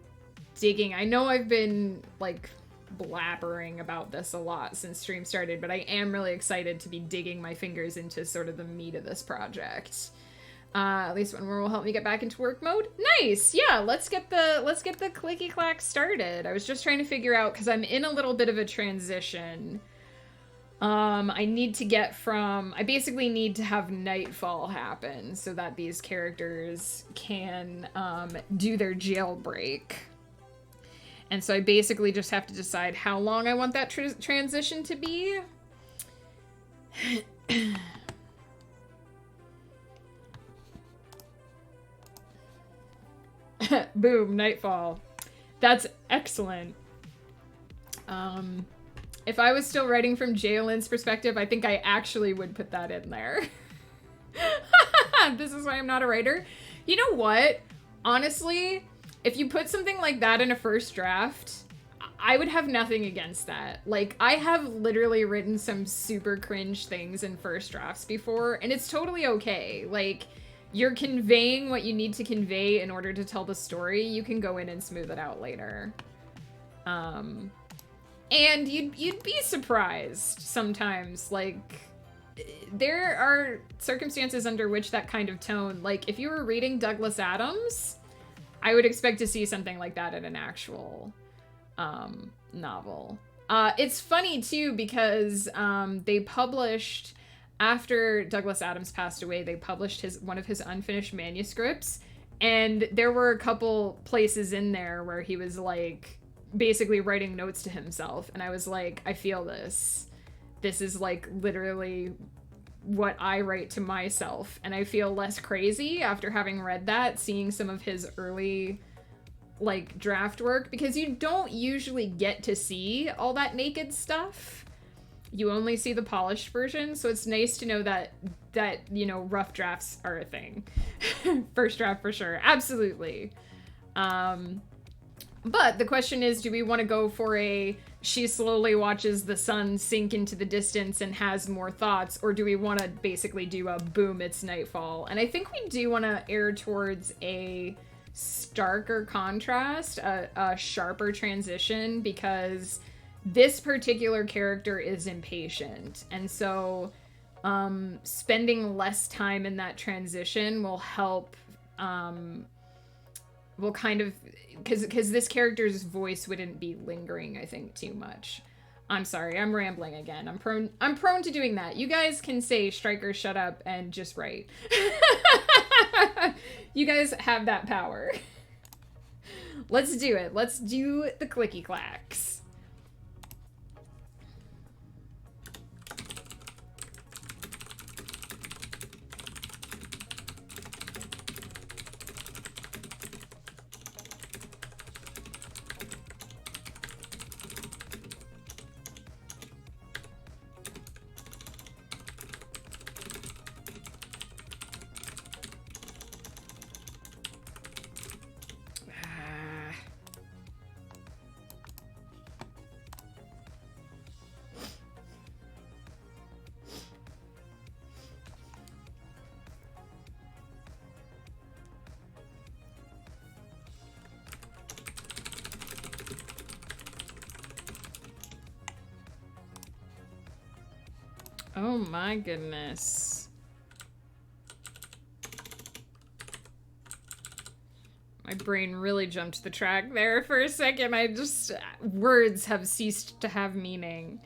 digging. I know I've been like blabbering about this a lot since stream started, but I am really excited to be digging my fingers into sort of the meat of this project. At least one more will help me get back into work mode. Nice. Yeah, let's get the clicky clack started. I was just trying to figure out, because I'm in a little bit of a transition I need to I basically need to have nightfall happen so that these characters can do their jailbreak. And so I basically just have to decide how long I want that transition to be. Boom, nightfall. That's excellent. If I was still writing from Jalen's perspective, I think I actually would put that in there. This is why I'm not a writer. You know what? Honestly, if you put something like that in a first draft, I would have nothing against that. Like, I have literally written some super cringe things in first drafts before, and it's totally okay. Like, you're conveying what you need to convey in order to tell the story. You can go in and smooth it out later. And you'd be surprised sometimes. Like, there are circumstances under which that kind of tone, like if you were reading Douglas Adams, I would expect to see something like that in an actual novel. It's funny too because they published, after Douglas Adams passed away, they published one of his unfinished manuscripts, and there were a couple places in there where he was like basically writing notes to himself, and I was like, I feel this. This is like literally what I write to myself, and I feel less crazy after having read that, seeing some of his early like draft work, because you don't usually get to see all that naked stuff. You only see the polished version, so it's nice to know that you know, rough drafts are a thing. First draft for sure, absolutely. But the question is, do we want to go for she slowly watches the sun sink into the distance and has more thoughts, or do we want to basically do a boom, it's nightfall? And I think we do want to err towards a starker contrast, a sharper transition, because this particular character is impatient, and so spending less time in that transition will help, will kind of, because this character's voice wouldn't be lingering, I think, too much. I'm sorry, I'm rambling again. I'm prone to doing that. You guys can say, Striker, shut up, and just write. You guys have that power. Let's do it. Let's do the clicky clacks. Oh my goodness. My brain really jumped the track there for a second. Words have ceased to have meaning.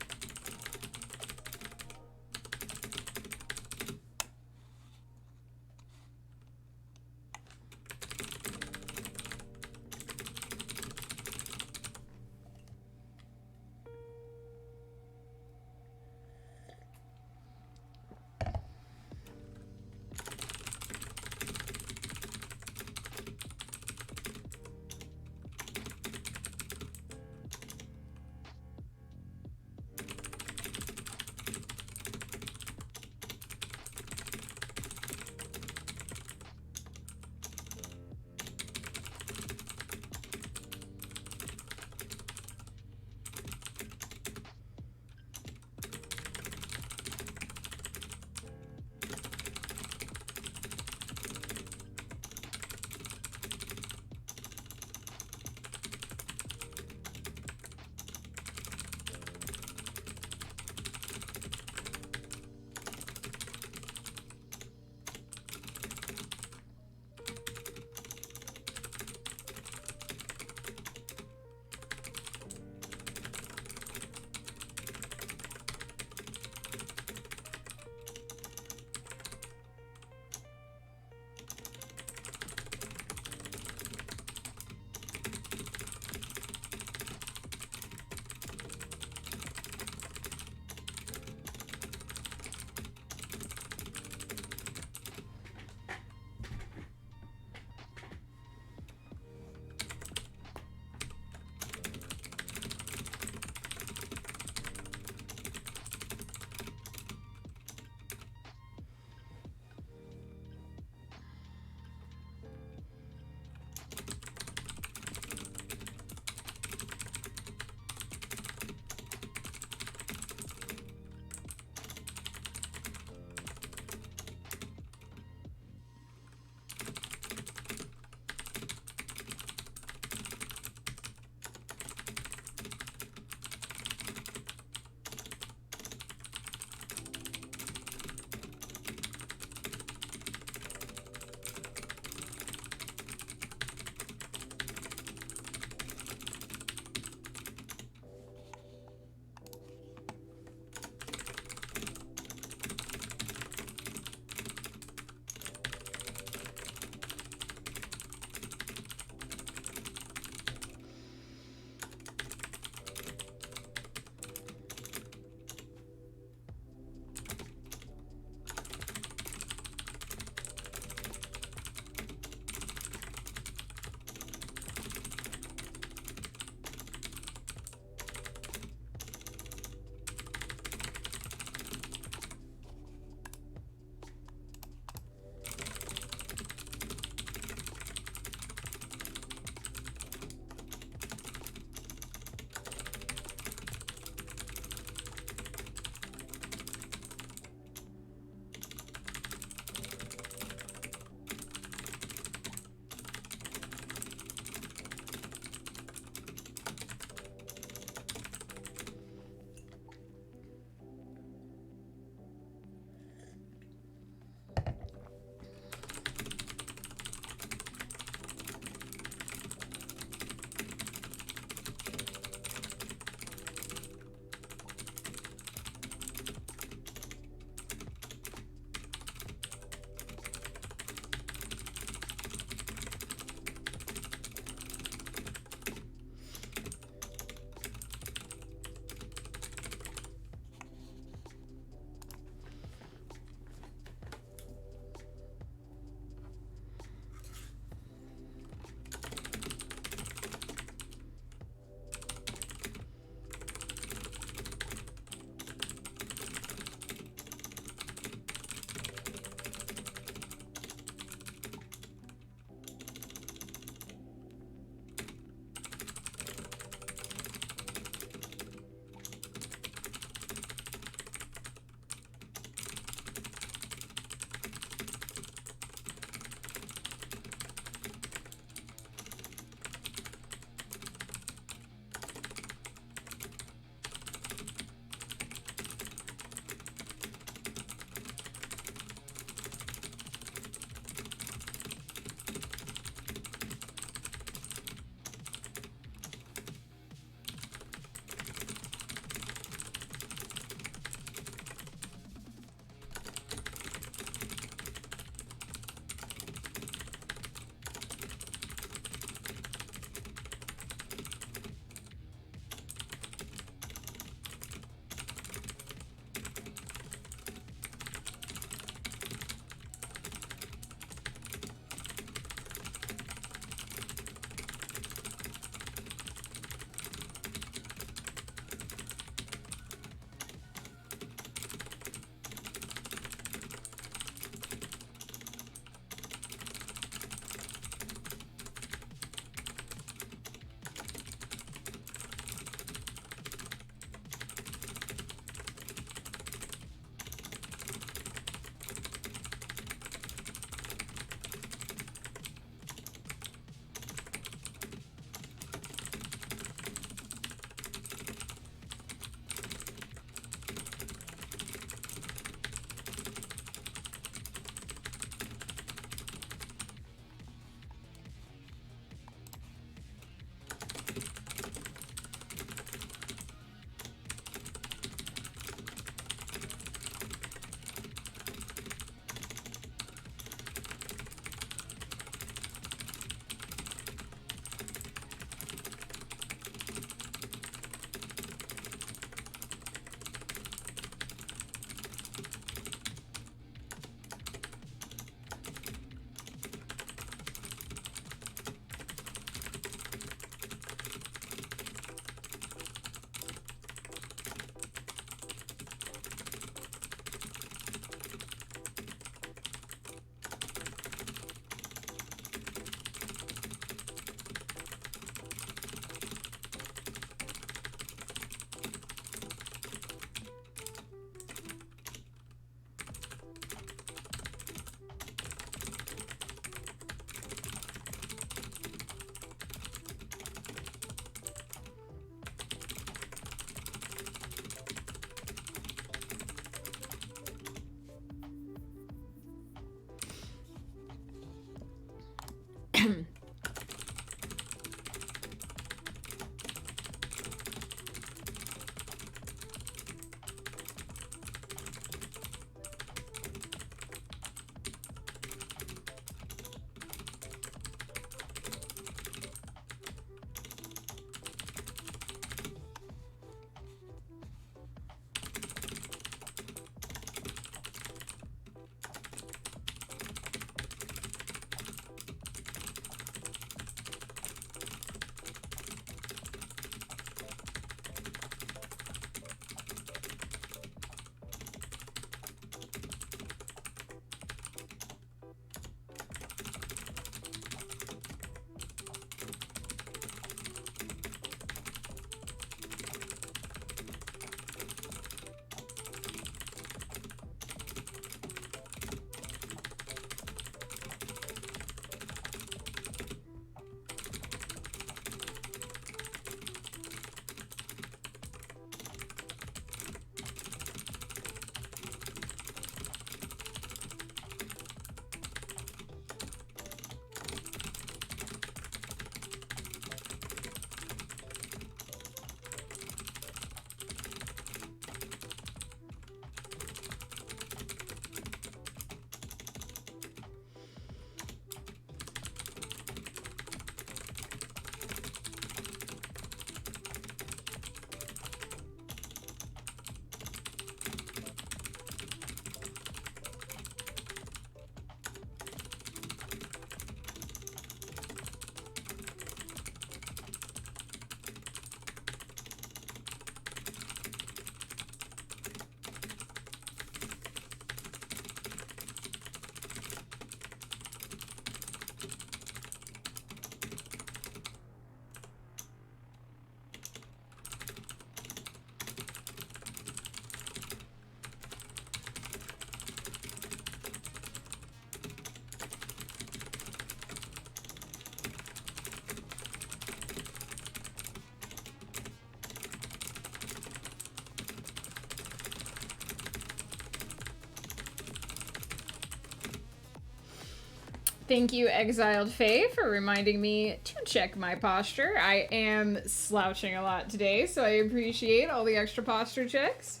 Thank you, Exiled Fae, for reminding me to check my posture. I am slouching a lot today, so I appreciate all the extra posture checks.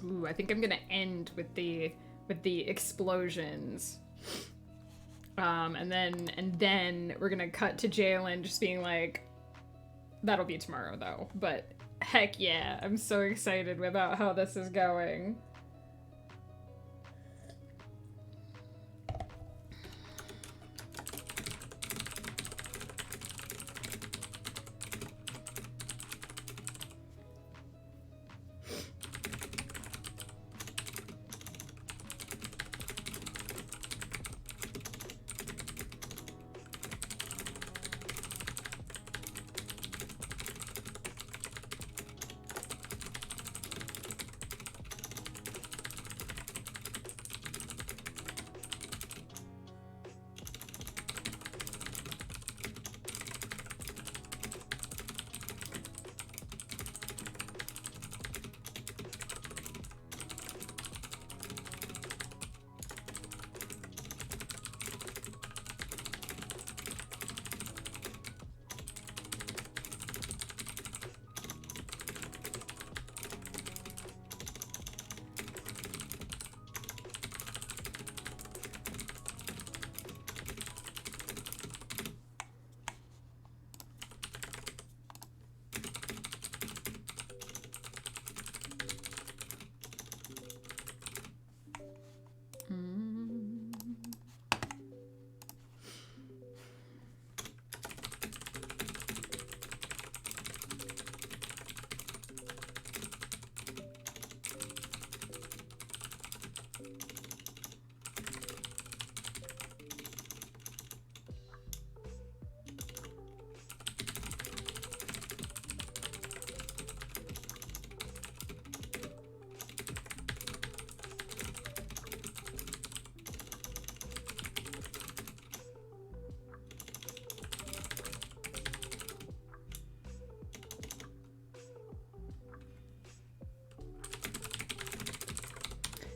Ooh, I think I'm gonna end with the explosions. And then we're gonna cut to Jalen just being like, that'll be tomorrow though. But heck yeah, I'm so excited about how this is going.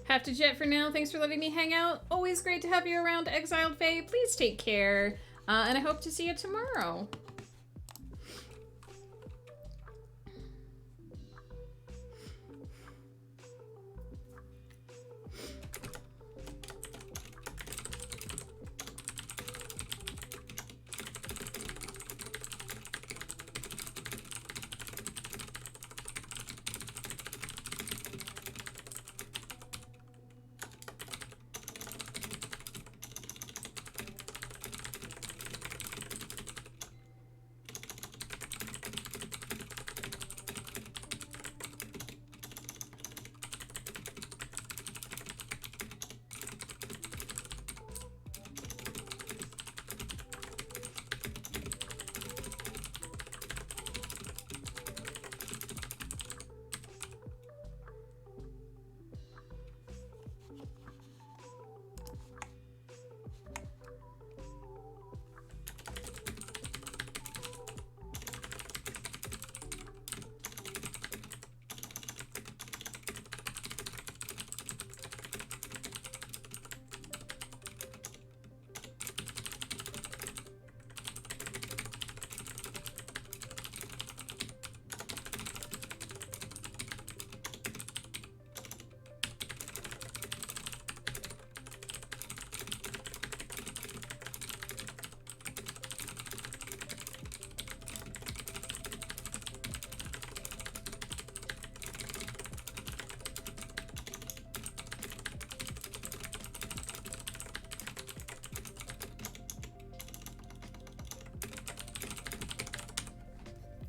Have to jet for now. Thanks for letting me hang out. Always great to have you around, Exiled Fae. Please take care. And I hope to see you tomorrow.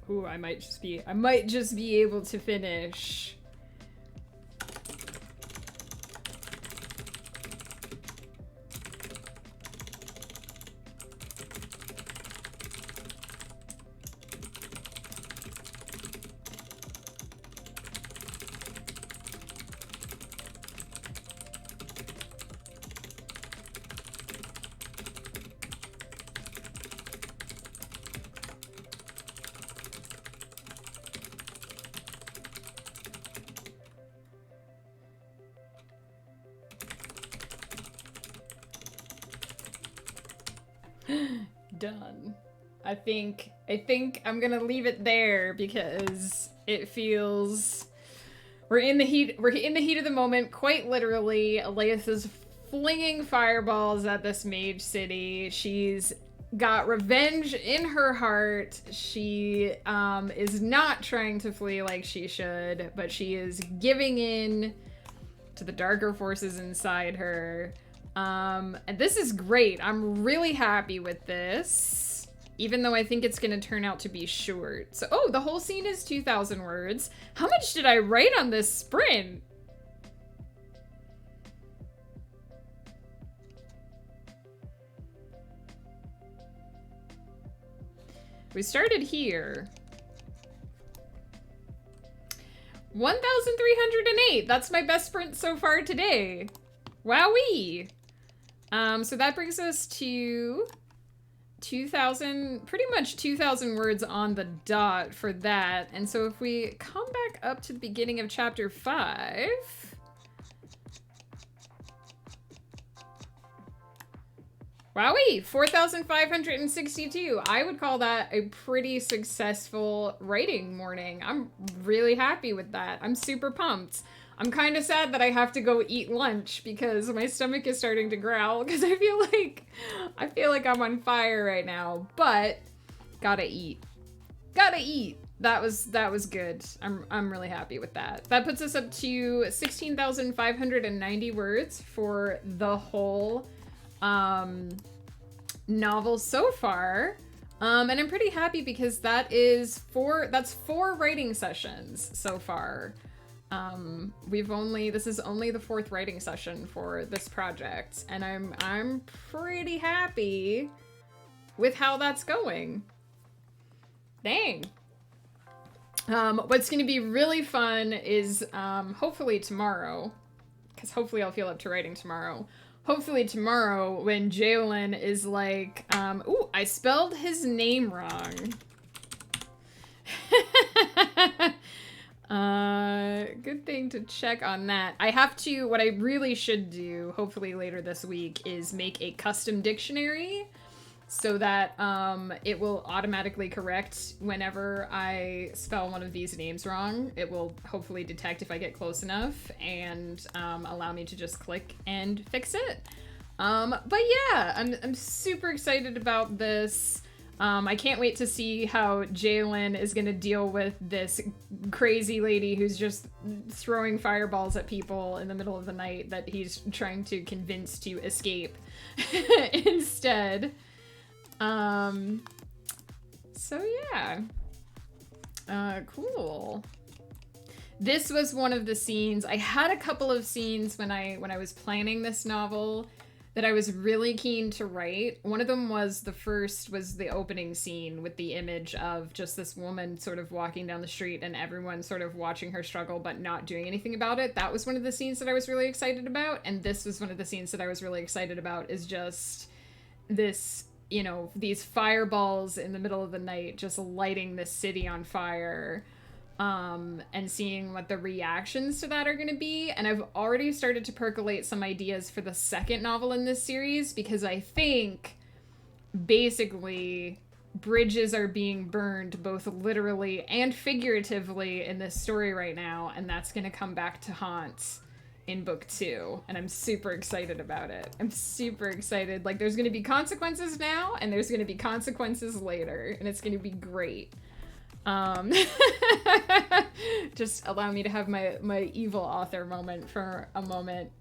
Ooh, I might just be able to finish. Done. I think I'm gonna leave it there because it feels we're in the heat of the moment, quite literally. Elias is flinging fireballs at this mage city. She's got revenge in her heart. She is not trying to flee like she should, but she is giving in to the darker forces inside her. And this is great. I'm really happy with this, even though I think it's gonna turn out to be short. So, oh, the whole scene is 2,000 words. How much did I write on this sprint? We started here. 1,308. That's my best sprint so far today. Wowee. So that brings us to 2,000, pretty much 2,000 words on the dot for that. And so if we come back up to the beginning of chapter 5, wowee, 4,562. I would call that a pretty successful writing morning. I'm really happy with that. I'm super pumped. I'm kind of sad that I have to go eat lunch because my stomach is starting to growl because I feel like I'm on fire right now, but gotta eat. Gotta eat. That was good. I'm really happy with that. That puts us up to 16,590 words for the whole novel so far. And I'm pretty happy because that's 4 writing sessions so far. This is only the 4th writing session for this project, and I'm pretty happy with how that's going. Dang. What's going to be really fun is hopefully tomorrow, because hopefully I'll feel up to writing tomorrow. Hopefully tomorrow when Jaelin is like, ooh, I spelled his name wrong. good thing to check on that. I have to, what I really should do, hopefully later this week, is make a custom dictionary so that it will automatically correct whenever I spell one of these names wrong. It will hopefully detect if I get close enough and allow me to just click and fix it. But yeah, I'm super excited about this. I can't wait to see how Jalen is going to deal with this crazy lady who's just throwing fireballs at people in the middle of the night that he's trying to convince to escape instead. So yeah. Cool. This was one of the scenes. I had a couple of scenes when I was planning this novel that I was really keen to write. One of them was the opening scene with the image of just this woman sort of walking down the street and everyone sort of watching her struggle but not doing anything about it. That was one of the scenes that I was really excited about, and this was one of the scenes that I was really excited about, is just this, you know, these fireballs in the middle of the night just lighting this city on fire. And seeing what the reactions to that are going to be. And I've already started to percolate some ideas for the second novel in this series, because I think basically bridges are being burned both literally and figuratively in this story right now, and that's going to come back to haunt in book 2, and I'm super excited about it. I'm super excited. Like, there's going to be consequences now, and there's going to be consequences later, and it's going to be great. Just allow me to have my evil author moment for a moment.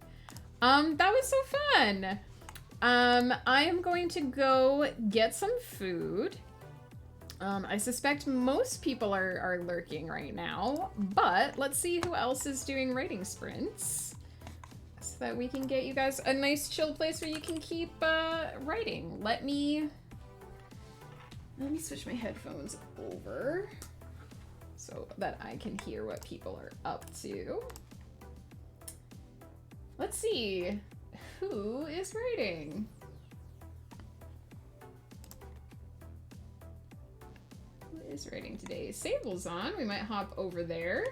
That was so fun. I am going to go get some food. I suspect most people are lurking right now, but let's see who else is doing writing sprints so that we can get you guys a nice chill place where you can keep writing. Let me switch my headphones over so that I can hear what people are up to. Let's see, who is writing? Who is writing today? Sable's on, we might hop over there.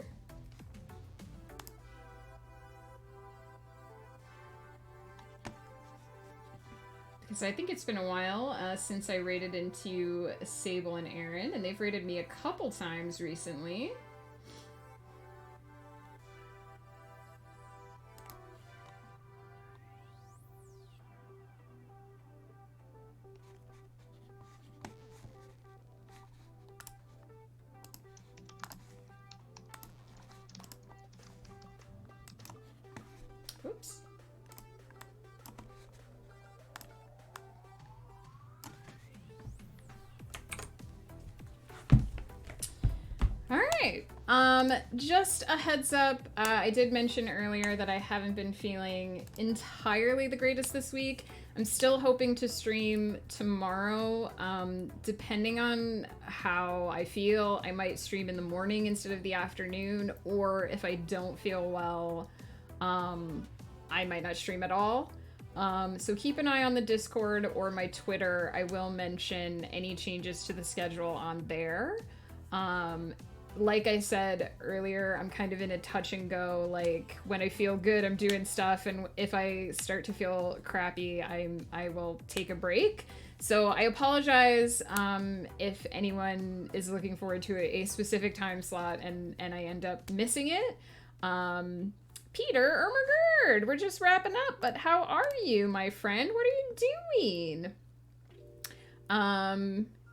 Because I think it's been a while since I raided into Sable and Aaron, and they've raided me a couple times recently. Oops. Alright, just a heads up, I did mention earlier that I haven't been feeling entirely the greatest this week. I'm still hoping to stream tomorrow, depending on how I feel. I might stream in the morning instead of the afternoon, or if I don't feel well, I might not stream at all. So keep an eye on the Discord or my Twitter. I will mention any changes to the schedule on there. Like I said earlier, I'm kind of in a touch and go, like, when I feel good, I'm doing stuff, and if I start to feel crappy, I will take a break. So I apologize if anyone is looking forward to a specific time slot and I end up missing it. Peter Ermagerd, we're just wrapping up, but how are you, my friend? What are you doing?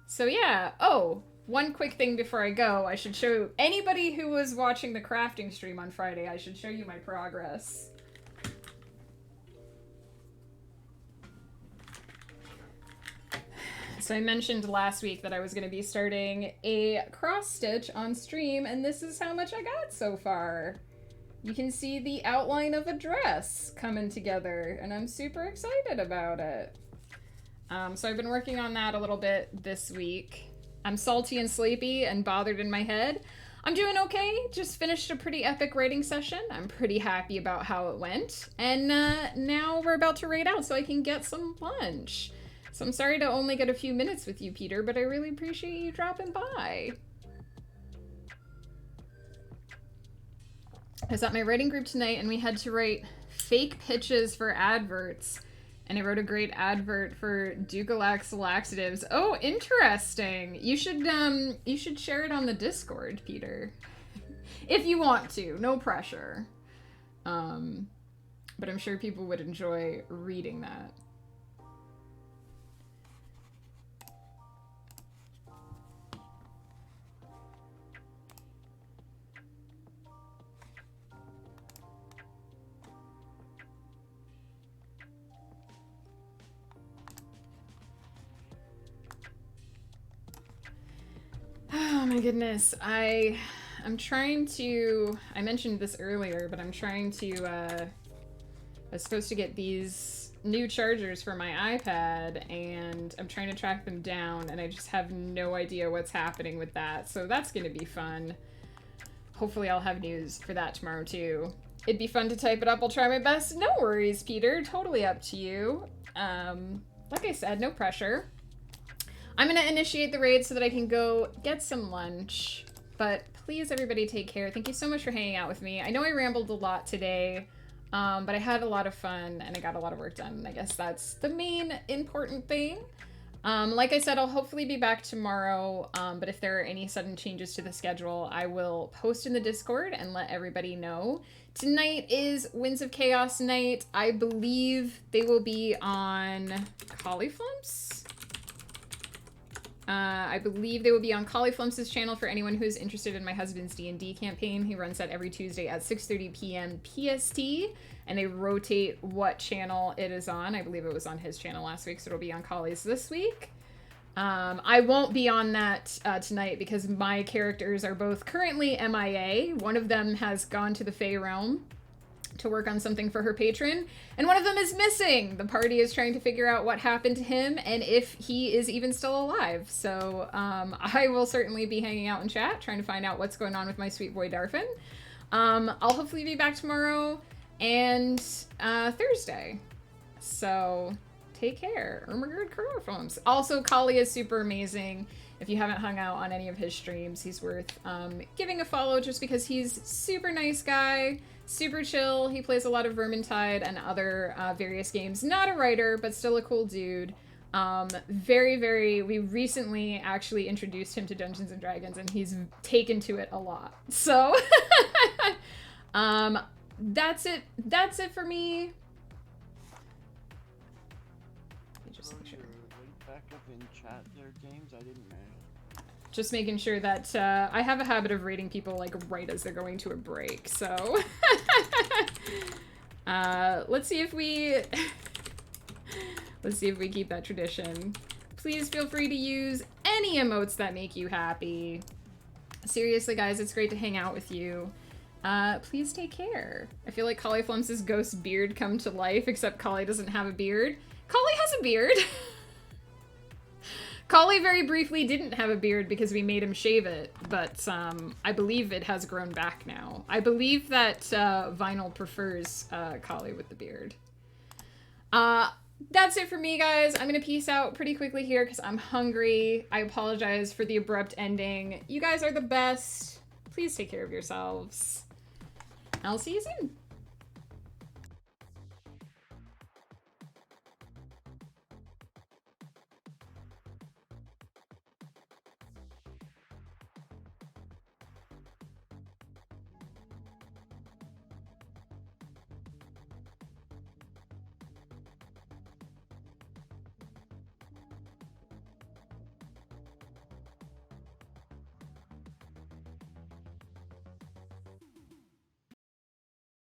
So yeah, oh, one quick thing before I go, I should show anybody who was watching the crafting stream on Friday, I should show you my progress. So I mentioned last week that I was going to be starting a cross stitch on stream, and this is how much I got so far. You can see the outline of a dress coming together, and I'm super excited about it. So I've been working on that a little bit this week. I'm salty and sleepy and bothered in my head. I'm doing okay. Just finished a pretty epic writing session. I'm pretty happy about how it went. And now we're about to raid out so I can get some lunch. So I'm sorry to only get a few minutes with you, Peter, but I really appreciate you dropping by. I was at my writing group tonight and we had to write fake pitches for adverts. And I wrote a great advert for Dukalax laxatives. Oh, interesting. You should share it on the Discord, Peter. If you want to, no pressure. But I'm sure people would enjoy reading that. Oh my goodness, I'm trying to, I mentioned this earlier, but I'm trying to, I was supposed to get these new chargers for my iPad, and I'm trying to track them down, and I just have no idea what's happening with that, so that's gonna be fun. Hopefully I'll have news for that tomorrow too. It'd be fun to type it up, I'll try my best. No worries, Peter, totally up to you. Like I said, no pressure. I'm gonna initiate the raid so that I can go get some lunch, but please everybody take care. Thank you so much for hanging out with me. I know I rambled a lot today, but I had a lot of fun and I got a lot of work done, and I guess that's the main important thing. Like I said, I'll hopefully be back tomorrow, but if there are any sudden changes to the schedule, I will post in the Discord and let everybody know. Tonight is Winds of Chaos night. I believe they will be on Cauliflumps. I believe they will be on Cauliflumps' channel for anyone who's interested in my husband's D&D campaign. He runs that every Tuesday at 6:30 p.m. PST, and they rotate what channel it is on. I believe it was on his channel last week, so it'll be on Collie's this week. I won't be on that tonight because my characters are both currently MIA. One of them has gone to the Fey Realm to work on something for her patron, and one of them is missing. The party is trying to figure out what happened to him and if he is even still alive. So I will certainly be hanging out in chat trying to find out what's going on with my sweet boy Darfin. I'll hopefully be back tomorrow and Thursday. So take care. Ermagerd Cauliflumps. Also, Kali is super amazing. If you haven't hung out on any of his streams, he's worth giving a follow just because he's super nice guy. Super chill. He plays a lot of Vermintide and other various games. Not a writer, but still a cool dude. We recently actually introduced him to Dungeons and Dragons, and he's taken to it a lot. So, that's it. That's it for me. Let me just make sure. Back up in chat there, James. I didn't manage. Just making sure that I have a habit of rating people like right as they're going to a break, so let's see if we keep that tradition. Please feel free to use any emotes that make you happy. Seriously, guys, it's great to hang out with you. Please take care. I feel like Cauliflumps' ghost beard come to life, except Kali doesn't have a beard. Kali has a beard. Kali very briefly didn't have a beard because we made him shave it, but I believe it has grown back now. I believe that Vinyl prefers Kali with the beard. That's it for me, guys. I'm gonna peace out pretty quickly here because I'm hungry. I apologize for the abrupt ending. You guys are the best. Please take care of yourselves. I'll see you soon.